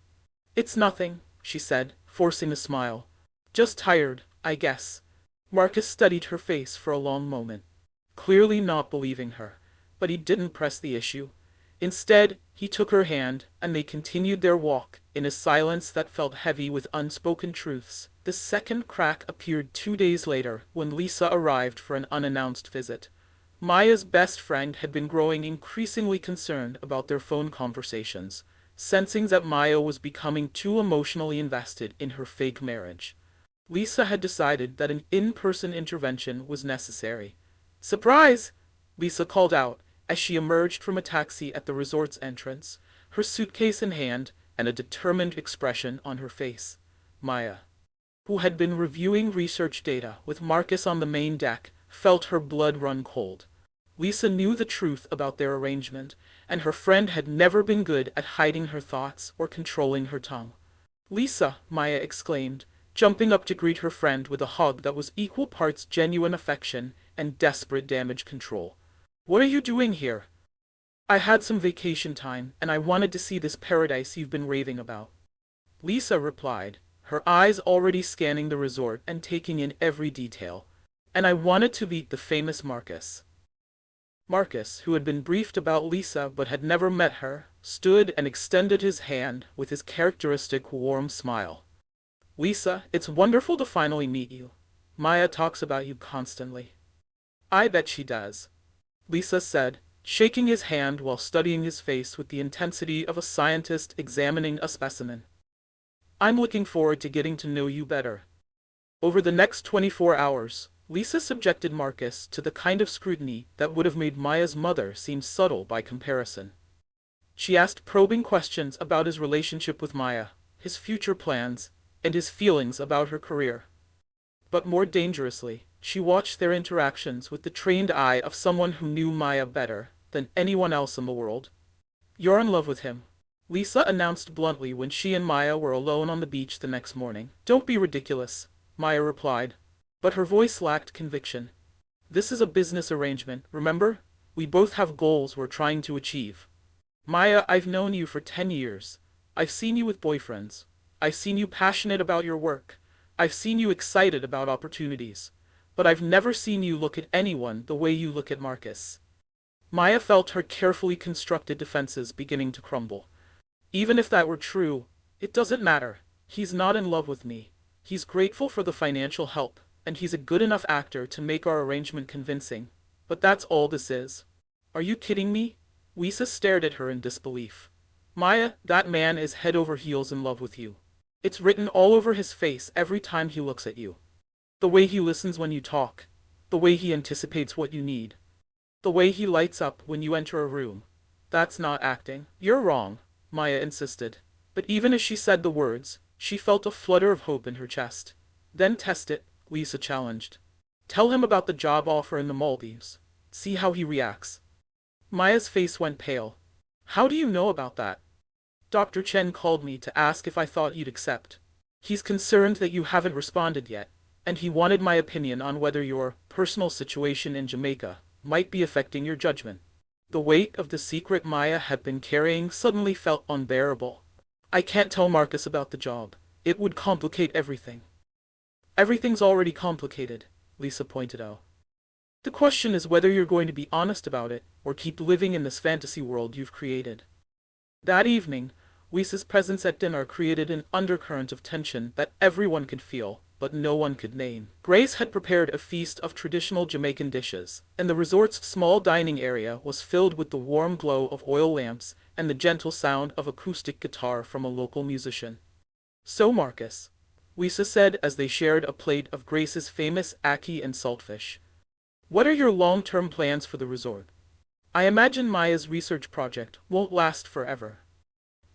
"It's nothing," she said, forcing a smile. "Just tired, I guess." Marcus studied her face for a long moment, clearly not believing her, but he didn't press the issue. Instead, he took her hand, and they continued their walk, in a silence that felt heavy with unspoken truths. The second crack appeared 2 days later, when Lisa arrived for an unannounced visit. Maya's best friend had been growing increasingly concerned about their phone conversations, sensing that Maya was becoming too emotionally invested in her fake marriage. Lisa had decided that an in-person intervention was necessary. "Surprise!" Lisa called out, as she emerged from a taxi at the resort's entrance, her suitcase in hand and a determined expression on her face. Maya, who had been reviewing research data with Marcus on the main deck, felt her blood run cold. Lisa knew the truth about their arrangement, and her friend had never been good at hiding her thoughts or controlling her tongue. "Lisa," Maya exclaimed, jumping up to greet her friend with a hug that was equal parts genuine affection and desperate damage control. "What are you doing here?" "I had some vacation time, and I wanted to see this paradise you've been raving about," Lisa replied, her eyes already scanning the resort and taking in every detail. "And I wanted to meet the famous Marcus." Marcus, who had been briefed about Lisa but had never met her, stood and extended his hand with his characteristic warm smile. Lisa, it's wonderful to finally meet you. Maya talks about you constantly. I bet she does, Lisa said, shaking his hand while studying his face with the intensity of a scientist examining a specimen. I'm looking forward to getting to know you better. Over the next 24 hours, Lisa subjected Marcus to the kind of scrutiny that would have made Maya's mother seem subtle by comparison. She asked probing questions about his relationship with Maya, his future plans, and his feelings about her career. But more dangerously, she watched their interactions with the trained eye of someone who knew Maya better than anyone else in the world. You're in love with him, Lisa announced bluntly when she and Maya were alone on the beach the next morning. Don't be ridiculous, Maya replied, but her voice lacked conviction. This is a business arrangement, remember? We both have goals we're trying to achieve. Maya, I've known you for 10 years. I've seen you with boyfriends. I've seen you passionate about your work. I've seen you excited about opportunities. But I've never seen you look at anyone the way you look at Marcus. Maya felt her carefully constructed defenses beginning to crumble. Even if that were true, it doesn't matter. He's not in love with me. He's grateful for the financial help, and he's a good enough actor to make our arrangement convincing. But that's all this is. Are you kidding me? Lisa stared at her in disbelief. Maya, that man is head over heels in love with you. It's written all over his face every time he looks at you. The way he listens when you talk. The way he anticipates what you need. The way he lights up when you enter a room. That's not acting. You're wrong, Maya insisted. But even as she said the words, she felt a flutter of hope in her chest. Then test it, Lisa challenged. Tell him about the job offer in the Maldives. See how he reacts. Maya's face went pale. How do you know about that? Dr. Chen called me to ask if I thought you'd accept. He's concerned that you haven't responded yet, and he wanted my opinion on whether your personal situation in Jamaica might be affecting your judgment. The weight of the secret Maya had been carrying suddenly felt unbearable. I can't tell Marcus about the job. It would complicate everything. Everything's already complicated, Lisa pointed out. The question is whether you're going to be honest about it, or keep living in this fantasy world you've created. That evening, Lisa's presence at dinner created an undercurrent of tension that everyone could feel, but no one could name. Grace had prepared a feast of traditional Jamaican dishes, and the resort's small dining area was filled with the warm glow of oil lamps and the gentle sound of acoustic guitar from a local musician. So Marcus, Lisa said as they shared a plate of Grace's famous ackee and saltfish. What are your long-term plans for the resort? I imagine Maya's research project won't last forever.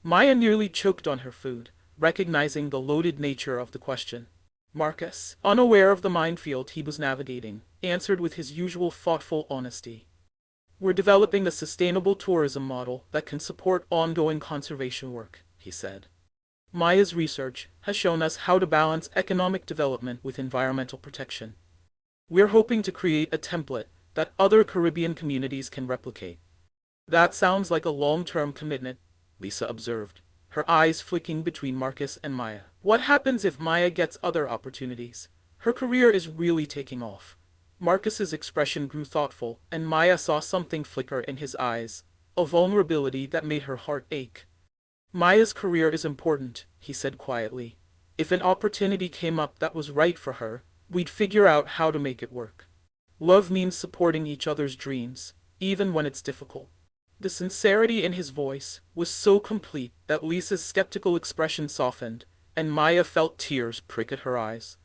Maya nearly choked on her food, recognizing the loaded nature of the question. Marcus, unaware of the minefield he was navigating, answered with his usual thoughtful honesty. We're developing a sustainable tourism model that can support ongoing conservation work, he said. Maya's research has shown us how to balance economic development with environmental protection. We're hoping to create a template that other Caribbean communities can replicate. That sounds like a long-term commitment, Lisa observed, her eyes flicking between Marcus and Maya. What happens if Maya gets other opportunities? Her career is really taking off. Marcus's expression grew thoughtful, and Maya saw something flicker in his eyes, a vulnerability that made her heart ache. Maya's career is important, he said quietly. If an opportunity came up that was right for her, we'd figure out how to make it work. Love means supporting each other's dreams, even when it's difficult. The sincerity in his voice was so complete that Lisa's skeptical expression softened, and Maya felt tears prick at her eyes.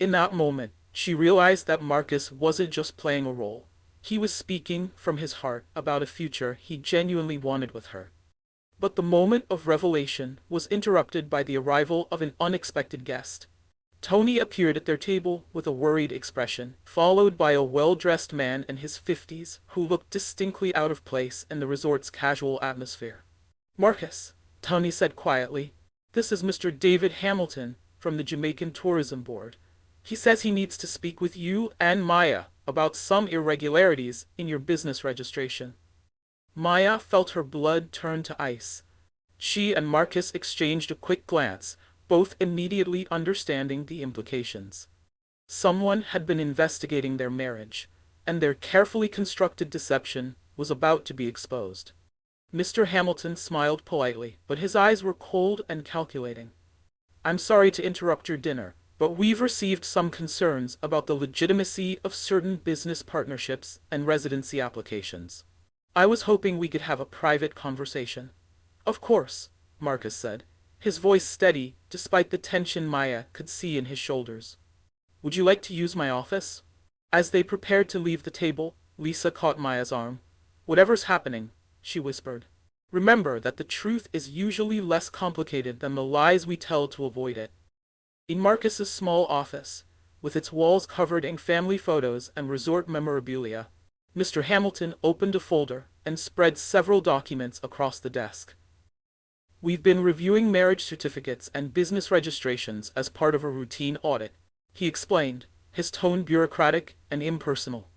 In that moment, she realized that Marcus wasn't just playing a role. He was speaking from his heart about a future he genuinely wanted with her. But the moment of revelation was interrupted by the arrival of an unexpected guest. Tony appeared at their table with a worried expression, followed by a well-dressed man in his 50s who looked distinctly out of place in the resort's casual atmosphere. Marcus, Tony said quietly, this is Mr. David Hamilton from the Jamaican Tourism Board. He says he needs to speak with you and Maya about some irregularities in your business registration. Maya felt her blood turn to ice. She and Marcus exchanged a quick glance, both immediately understanding the implications. Someone had been investigating their marriage, and their carefully constructed deception was about to be exposed. Mr. Hamilton smiled politely, but his eyes were cold and calculating. I'm sorry to interrupt your dinner, but we've received some concerns about the legitimacy of certain business partnerships and residency applications. I was hoping we could have a private conversation. Of course, Marcus said, his voice steady despite the tension Maya could see in his shoulders. Would you like to use my office? As they prepared to leave the table, Lisa caught Maya's arm. Whatever's happening, she whispered, remember that the truth is usually less complicated than the lies we tell to avoid it. In Marcus's small office, with its walls covered in family photos and resort memorabilia, Mr. Hamilton opened a folder and spread several documents across the desk. We've been reviewing marriage certificates and business registrations as part of a routine audit, he explained, his tone bureaucratic and impersonal.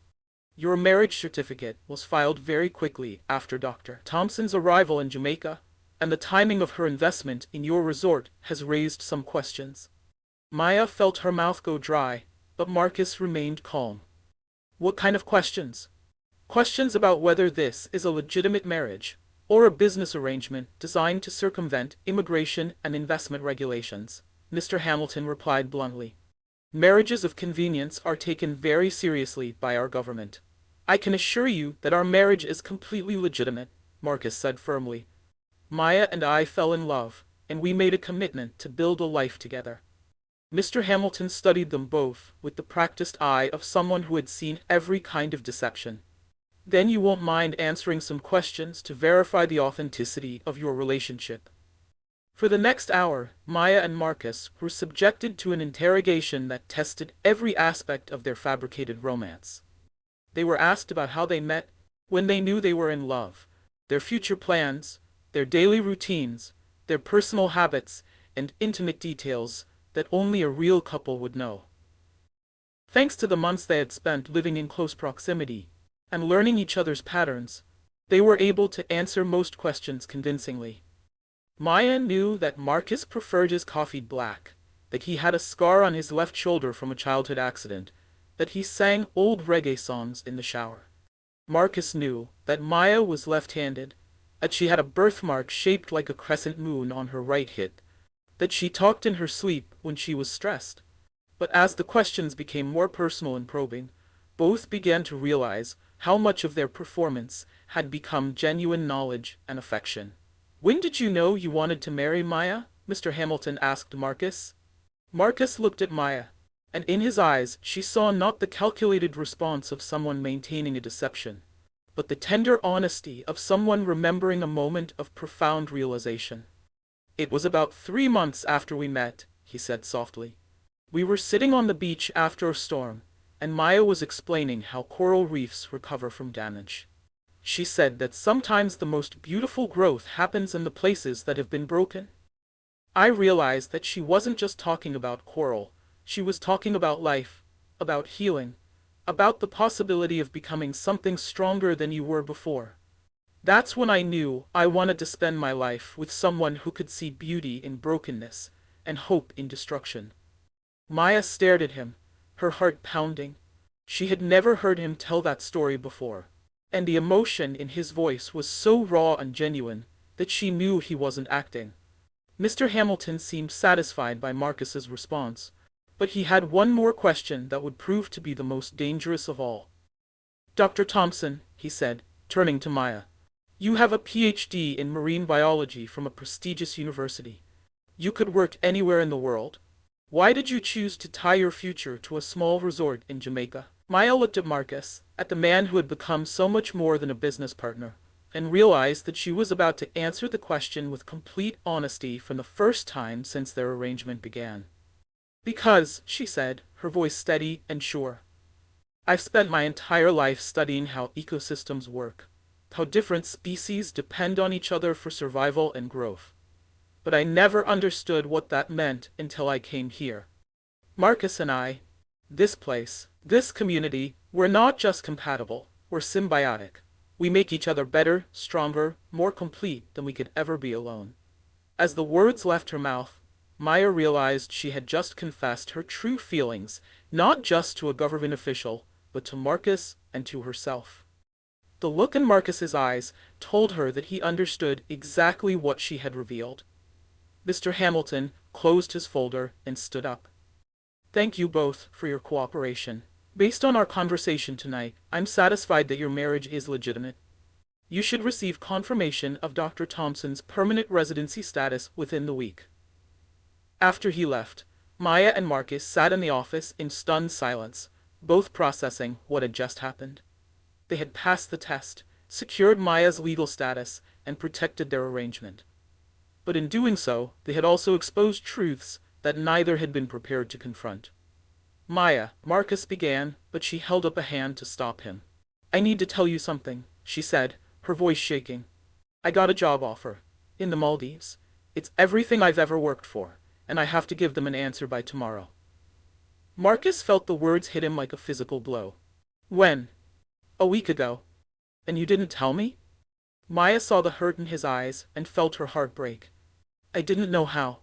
Your marriage certificate was filed very quickly after Dr. Thompson's arrival in Jamaica, and the timing of her investment in your resort has raised some questions. Maya felt her mouth go dry, but Marcus remained calm. What kind of questions? Questions about whether this is a legitimate marriage, or a business arrangement designed to circumvent immigration and investment regulations, Mr. Hamilton replied bluntly. Marriages of convenience are taken very seriously by our government. I can assure you that our marriage is completely legitimate, Marcus said firmly. Maya and I fell in love, and we made a commitment to build a life together. Mr. Hamilton studied them both with the practiced eye of someone who had seen every kind of deception. Then you won't mind answering some questions to verify the authenticity of your relationship. For the next hour, Maya and Marcus were subjected to an interrogation that tested every aspect of their fabricated romance. They were asked about how they met, when they knew they were in love, their future plans, their daily routines, their personal habits, and intimate details that only a real couple would know. Thanks to the months they had spent living in close proximity and learning each other's patterns, they were able to answer most questions convincingly. Maya knew that Marcus preferred his coffee black, that he had a scar on his left shoulder from a childhood accident, that he sang old reggae songs in the shower. Marcus knew that Maya was left-handed, that she had a birthmark shaped like a crescent moon on her right hip, that she talked in her sleep when she was stressed. But as the questions became more personal and probing, both began to realize how much of their performance had become genuine knowledge and affection. When did you know you wanted to marry Maya? Mr. Hamilton asked Marcus. Marcus looked at Maya, and in his eyes she saw not the calculated response of someone maintaining a deception, but the tender honesty of someone remembering a moment of profound realization. It was about 3 months after we met, he said softly. We were sitting on the beach after a storm, and Maya was explaining how coral reefs recover from damage. She said that sometimes the most beautiful growth happens in the places that have been broken. I realized that she wasn't just talking about coral, she was talking about life, about healing, about the possibility of becoming something stronger than you were before. That's when I knew I wanted to spend my life with someone who could see beauty in brokenness and hope in destruction. Maya stared at him, her heart pounding. She had never heard him tell that story before, and the emotion in his voice was so raw and genuine that she knew he wasn't acting. Mr. Hamilton seemed satisfied by Marcus's response, but he had one more question that would prove to be the most dangerous of all. Dr. Thompson, he said, turning to Maya, you have a PhD in marine biology from a prestigious university. You could work anywhere in the world. Why did you choose to tie your future to a small resort in Jamaica? Maya looked at Marcus, at the man who had become so much more than a business partner, and realized that she was about to answer the question with complete honesty from the first time since their arrangement began. Because, she said, her voice steady and sure, I've spent my entire life studying how ecosystems work, how different species depend on each other for survival and growth. But I never understood what that meant until I came here. Marcus and I, this place, this community, we're not just compatible, we're symbiotic. We make each other better, stronger, more complete than we could ever be alone. As the words left her mouth, Maya realized she had just confessed her true feelings, not just to a government official, but to Marcus and to herself. The look in Marcus's eyes told her that he understood exactly what she had revealed. Mr. Hamilton closed his folder and stood up. Thank you both for your cooperation. Based on our conversation tonight, I'm satisfied that your marriage is legitimate. You should receive confirmation of Dr. Thompson's permanent residency status within the week. After he left, Maya and Marcus sat in the office in stunned silence, both processing what had just happened. They had passed the test, secured Maya's legal status, and protected their arrangement. But in doing so, they had also exposed truths that neither had been prepared to confront. Maya, Marcus began, but she held up a hand to stop him. I need to tell you something, she said, her voice shaking. I got a job offer. In the Maldives. It's everything I've ever worked for, and I have to give them an answer by tomorrow. Marcus felt the words hit him like a physical blow. When? A week ago. And you didn't tell me? Maya saw the hurt in his eyes and felt her heart break. I didn't know how.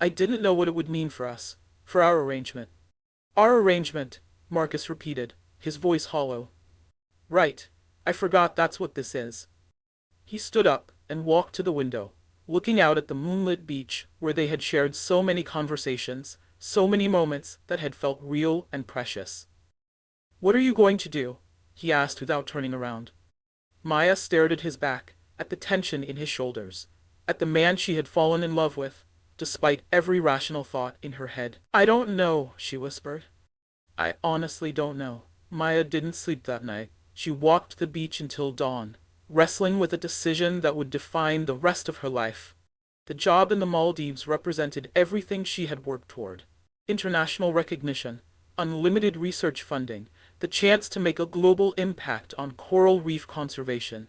I didn't know what it would mean for us, for our arrangement. Our arrangement, Marcus repeated, his voice hollow. Right, I forgot that's what this is. He stood up and walked to the window, looking out at the moonlit beach where they had shared so many conversations, so many moments that had felt real and precious. What are you going to do? He asked without turning around. Maya stared at his back, at the tension in his shoulders, at the man she had fallen in love with, despite every rational thought in her head. I don't know, she whispered. I honestly don't know. Maya didn't sleep that night. She walked the beach until dawn, wrestling with a decision that would define the rest of her life. The job in the Maldives represented everything she had worked toward. International recognition, unlimited research funding, the chance to make a global impact on coral reef conservation.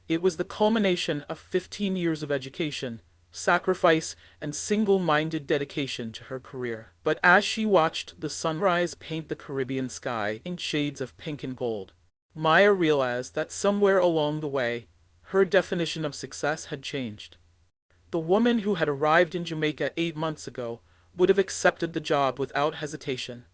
It was the culmination of 15 years of education, sacrifice, and single-minded dedication to her career. But as she watched the sunrise paint the Caribbean sky in shades of pink and gold, Maya realized that somewhere along the way, her definition of success had changed. The woman who had arrived in Jamaica 8 months ago would have accepted the job without hesitation.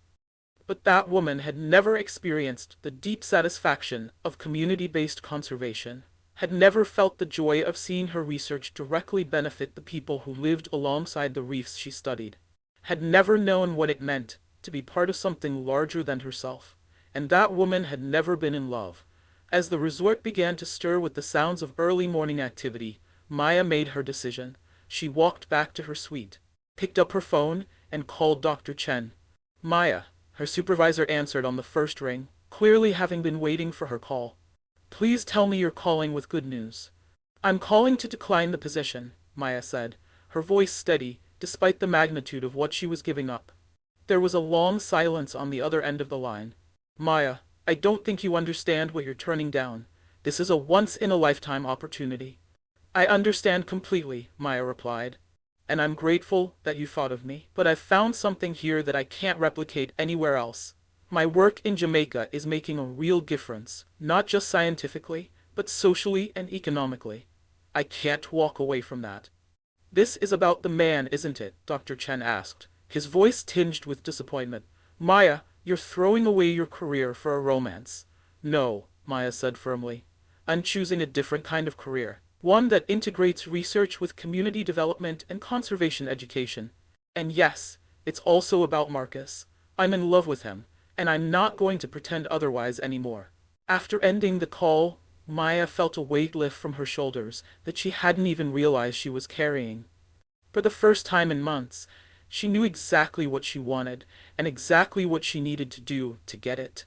But that woman had never experienced the deep satisfaction of community-based conservation, had never felt the joy of seeing her research directly benefit the people who lived alongside the reefs she studied, had never known what it meant to be part of something larger than herself, and that woman had never been in love. As the resort began to stir with the sounds of early morning activity, Maya made her decision. She walked back to her suite, picked up her phone, and called Dr. Chen. Maya, her supervisor answered on the first ring, clearly having been waiting for her call. Please tell me you're calling with good news. I'm calling to decline the position, Maya said, her voice steady, despite the magnitude of what she was giving up. There was a long silence on the other end of the line. Maya, I don't think you understand what you're turning down. This is a once-in-a-lifetime opportunity. I understand completely, Maya replied, and I'm grateful that you thought of me. But I've found something here that I can't replicate anywhere else. My work in Jamaica is making a real difference, not just scientifically, but socially and economically. I can't walk away from that. This is about the man, isn't it? Dr. Chen asked, his voice tinged with disappointment. Maya, you're throwing away your career for a romance. No, Maya said firmly. I'm choosing a different kind of career. One that integrates research with community development and conservation education. And yes, it's also about Marcus. I'm in love with him, and I'm not going to pretend otherwise anymore. After ending the call, Maya felt a weight lift from her shoulders that she hadn't even realized she was carrying. For the first time in months, she knew exactly what she wanted, and exactly what she needed to do to get it.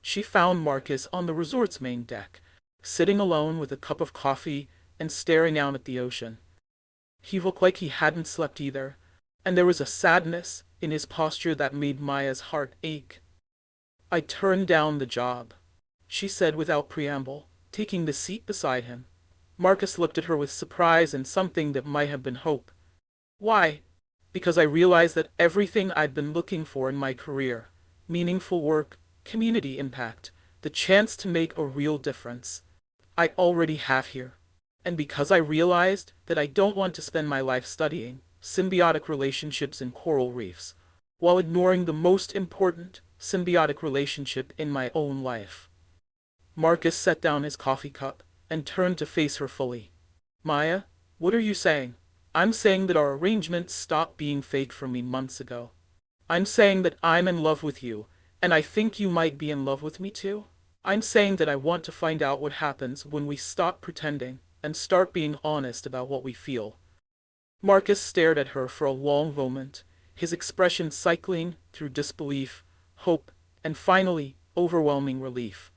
She found Marcus on the resort's main deck, sitting alone with a cup of coffee and staring out at the ocean. He looked like he hadn't slept either, and there was a sadness in his posture that made Maya's heart ache. I turned down the job, she said without preamble, taking the seat beside him. Marcus looked at her with surprise and something that might have been hope. Why? Because I realized that everything I'd been looking for in my career, meaningful work, community impact, the chance to make a real difference, I already have here. And because I realized that I don't want to spend my life studying symbiotic relationships in coral reefs, while ignoring the most important symbiotic relationship in my own life. Marcus set down his coffee cup and turned to face her fully. Maya, what are you saying? I'm saying that our arrangement stopped being fake for me months ago. I'm saying that I'm in love with you, and I think you might be in love with me too. I'm saying that I want to find out what happens when we stop pretending and start being honest about what we feel. Marcus stared at her for a long moment, his expression cycling through disbelief, hope, and finally, overwhelming relief.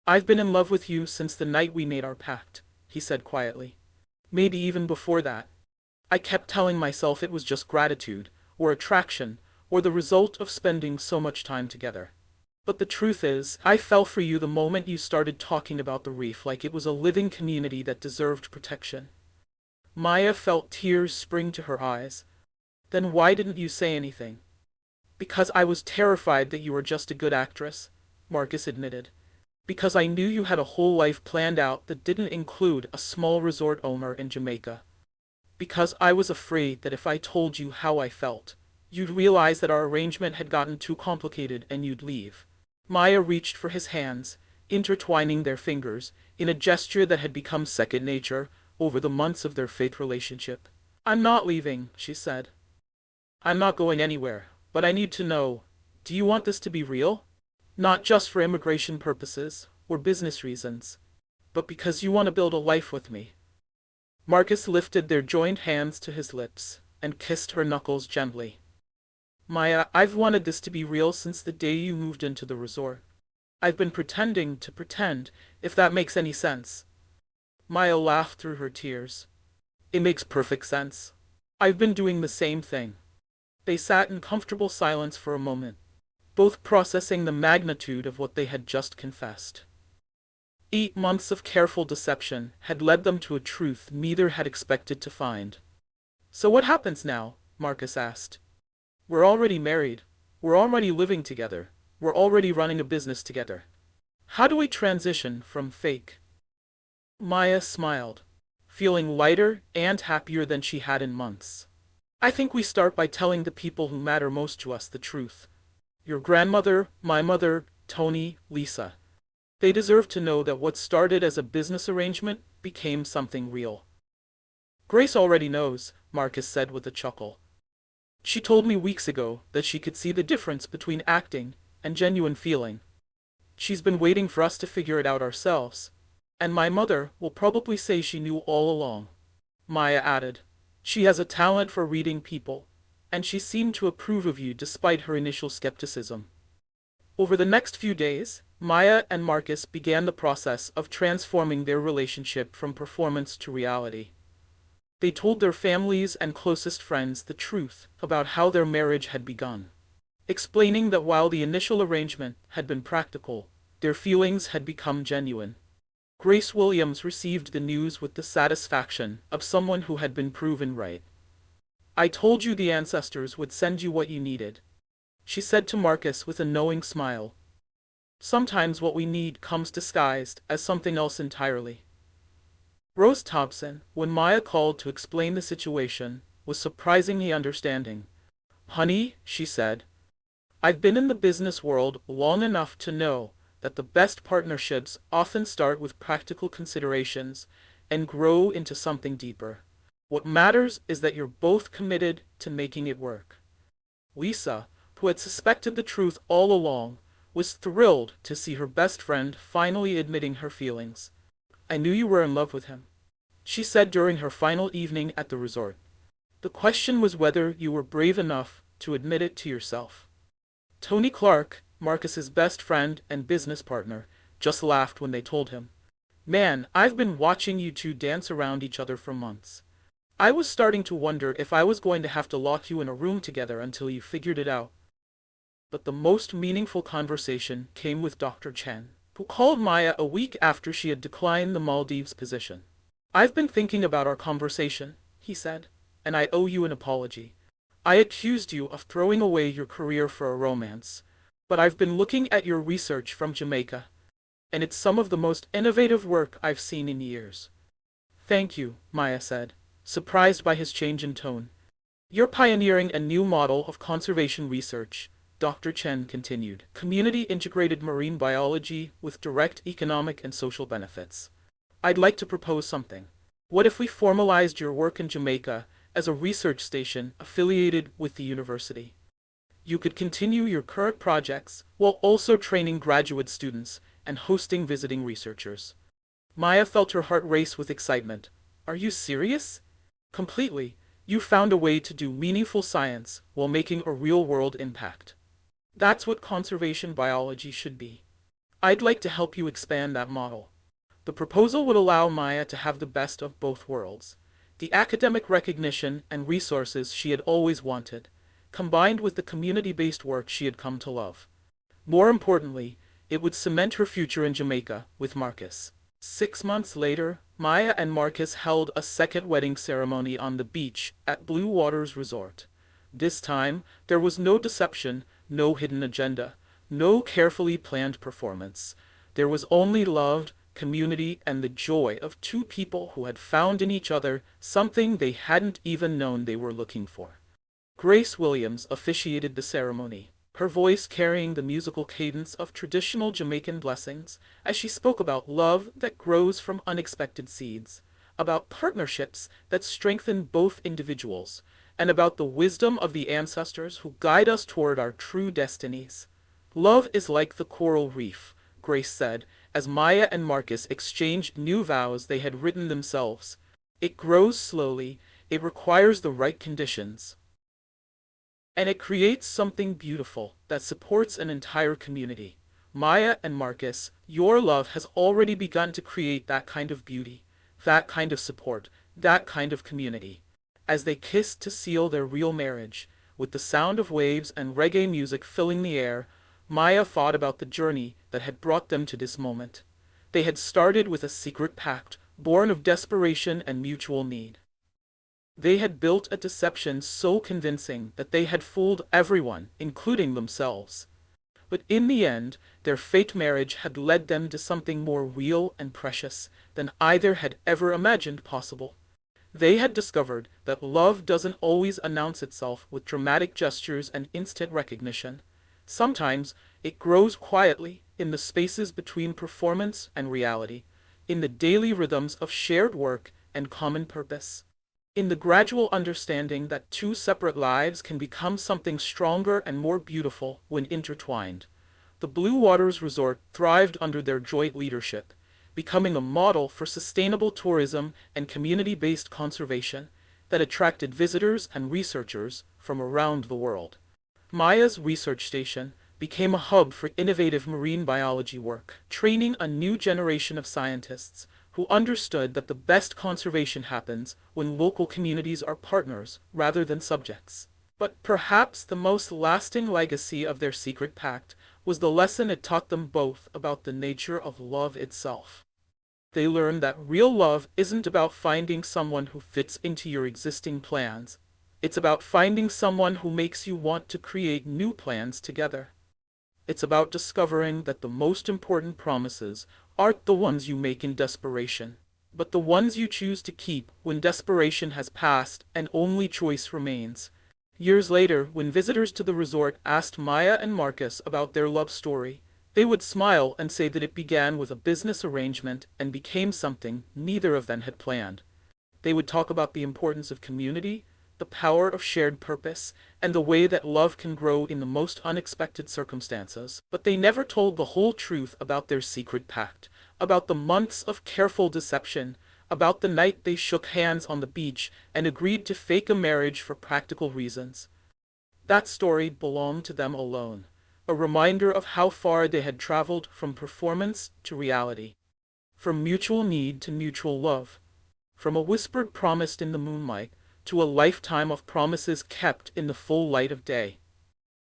I've been in love with you since the night we made our pact, he said quietly. Maybe even before that. I kept telling myself it was just gratitude, or attraction, or the result of spending so much time together. But the truth is, I fell for you the moment you started talking about the reef like it was a living community that deserved protection. Maya felt tears spring to her eyes. Then why didn't you say anything? Because I was terrified that you were just a good actress, Marcus admitted. Because I knew you had a whole life planned out that didn't include a small resort owner in Jamaica. Because I was afraid that if I told you how I felt, you'd realize that our arrangement had gotten too complicated and you'd leave. Maya reached for his hands, intertwining their fingers, in a gesture that had become second nature over the months of their fake relationship. I'm not leaving, she said. I'm not going anywhere, but I need to know, do you want this to be real? Not just for immigration purposes, or business reasons, but because you want to build a life with me. Marcus lifted their joined hands to his lips, and kissed her knuckles gently. Maya, I've wanted this to be real since the day you moved into the resort. I've been pretending to pretend, if that makes any sense. Maya laughed through her tears. It makes perfect sense. I've been doing the same thing. They sat in comfortable silence for a moment, both processing the magnitude of what they had just confessed. 8 months of careful deception had led them to a truth neither had expected to find. So what happens now? Marcus asked. We're already married. We're already living together. We're already running a business together. How do we transition from fake? Maya smiled, feeling lighter and happier than she had in months. I think we start by telling the people who matter most to us the truth. Your grandmother, my mother, Tony, Lisa. They deserve to know that what started as a business arrangement became something real. Grace already knows, Marcus said with a chuckle. She told me weeks ago that she could see the difference between acting and genuine feeling. She's been waiting for us to figure it out ourselves. And my mother will probably say she knew all along. Maya added. She has a talent for reading people, and she seemed to approve of you despite her initial skepticism. Over the next few days, Maya and Marcus began the process of transforming their relationship from performance to reality. They told their families and closest friends the truth about how their marriage had begun, explaining that while the initial arrangement had been practical, their feelings had become genuine. Grace Williams received the news with the satisfaction of someone who had been proven right. I told you the ancestors would send you what you needed, she said to Marcus with a knowing smile. Sometimes what we need comes disguised as something else entirely. Rose Thompson, when Maya called to explain the situation, was surprisingly understanding. Honey, she said, I've been in the business world long enough to know that the best partnerships often start with practical considerations and grow into something deeper. What matters is that you're both committed to making it work. Lisa, who had suspected the truth all along, was thrilled to see her best friend finally admitting her feelings. I knew you were in love with him, she said during her final evening at the resort. The question was whether you were brave enough to admit it to yourself. Tony Clark, Marcus's best friend and business partner, just laughed when they told him. Man, I've been watching you two dance around each other for months. I was starting to wonder if I was going to have to lock you in a room together until you figured it out. But the most meaningful conversation came with Dr. Chen, who called Maya a week after she had declined the Maldives position. I've been thinking about our conversation, he said, and I owe you an apology. I accused you of throwing away your career for a romance, but I've been looking at your research from Jamaica, and it's some of the most innovative work I've seen in years. Thank you, Maya said, surprised by his change in tone. You're pioneering a new model of conservation research, Dr. Chen continued. Community-integrated marine biology with direct economic and social benefits. I'd like to propose something. What if we formalized your work in Jamaica as a research station affiliated with the university? You could continue your current projects while also training graduate students and hosting visiting researchers. Maya felt her heart race with excitement. Are you serious? Completely. You found a way to do meaningful science while making a real-world impact. That's what conservation biology should be. I'd like to help you expand that model. The proposal would allow Maya to have the best of both worlds. The academic recognition and resources she had always wanted, combined with the community-based work she had come to love. More importantly, it would cement her future in Jamaica with Marcus. 6 months later, Maya and Marcus held a second wedding ceremony on the beach at Blue Waters Resort. This time, there was no deception, no hidden agenda, no carefully planned performance. There was only love, community, and the joy of two people who had found in each other something they hadn't even known they were looking for. Grace Williams officiated the ceremony, her voice carrying the musical cadence of traditional Jamaican blessings as she spoke about love that grows from unexpected seeds, about partnerships that strengthen both individuals, and about the wisdom of the ancestors who guide us toward our true destinies. Love is like the coral reef, Grace said, as Maya and Marcus exchanged new vows they had written themselves. It grows slowly, it requires the right conditions, and it creates something beautiful that supports an entire community. Maya and Marcus, your love has already begun to create that kind of beauty, that kind of support, that kind of community. As they kissed to seal their real marriage, with the sound of waves and reggae music filling the air, Maya thought about the journey that had brought them to this moment. They had started with a secret pact, born of desperation and mutual need. They had built a deception so convincing that they had fooled everyone, including themselves. But in the end, their fate marriage had led them to something more real and precious than either had ever imagined possible. They had discovered that love doesn't always announce itself with dramatic gestures and instant recognition. Sometimes it grows quietly in the spaces between performance and reality, in the daily rhythms of shared work and common purpose, in the gradual understanding that two separate lives can become something stronger and more beautiful when intertwined. The Blue Waters Resort thrived under their joint leadership, becoming a model for sustainable tourism and community-based conservation that attracted visitors and researchers from around the world. Maya's research station became a hub for innovative marine biology work, training a new generation of scientists who understood that the best conservation happens when local communities are partners rather than subjects. But perhaps the most lasting legacy of their secret pact was the lesson it taught them both about the nature of love itself. They learned that real love isn't about finding someone who fits into your existing plans. It's about finding someone who makes you want to create new plans together. It's about discovering that the most important promises aren't the ones you make in desperation, but the ones you choose to keep when desperation has passed and only choice remains. Years later, when visitors to the resort asked Maya and Marcus about their love story, they would smile and say that it began with a business arrangement and became something neither of them had planned. They would talk about the importance of community, the power of shared purpose, and the way that love can grow in the most unexpected circumstances. But they never told the whole truth about their secret pact, about the months of careful deception, about the night they shook hands on the beach and agreed to fake a marriage for practical reasons. That story belonged to them alone, a reminder of how far they had traveled from performance to reality, from mutual need to mutual love, from a whispered promise in the moonlight to a lifetime of promises kept in the full light of day.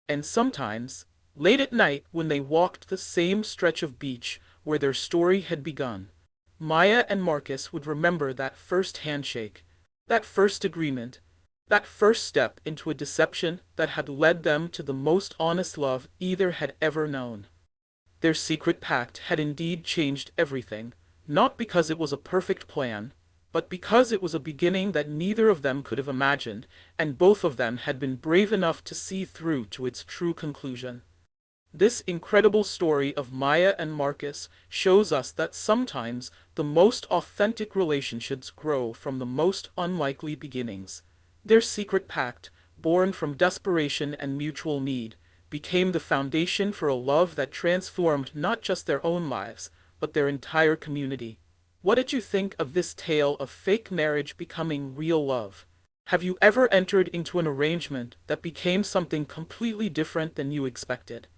And sometimes, late at night when they walked the same stretch of beach where their story had begun, Maya and Marcus would remember that first handshake, that first agreement, that first step into a deception that had led them to the most honest love either had ever known. Their secret pact had indeed changed everything, not because it was a perfect plan, But because it was a beginning that neither of them could have imagined, and both of them had been brave enough to see through to its true conclusion. This incredible story of Maya and Marcus shows us that sometimes the most authentic relationships grow from the most unlikely beginnings. Their secret pact, born from desperation and mutual need, became the foundation for a love that transformed not just their own lives, but their entire community. What did you think of this tale of fake marriage becoming real love? Have you ever entered into an arrangement that became something completely different than you expected?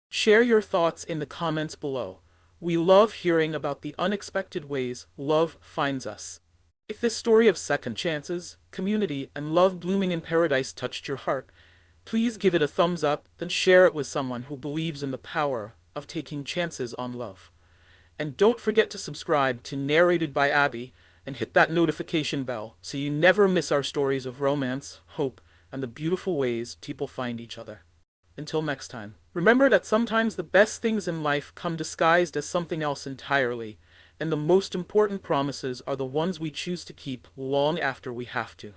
Share your thoughts in the comments below. We love hearing about the unexpected ways love finds us. If this story of second chances, community, and love blooming in paradise touched your heart, please give it a thumbs up, then share it with someone who believes in the power of taking chances on love. And don't forget to subscribe to Narrated by Abby and hit that notification bell so you never miss our stories of romance, hope, and the beautiful ways people find each other. Until next time, remember that sometimes the best things in life come disguised as something else entirely, and the most important promises are the ones we choose to keep long after we have to.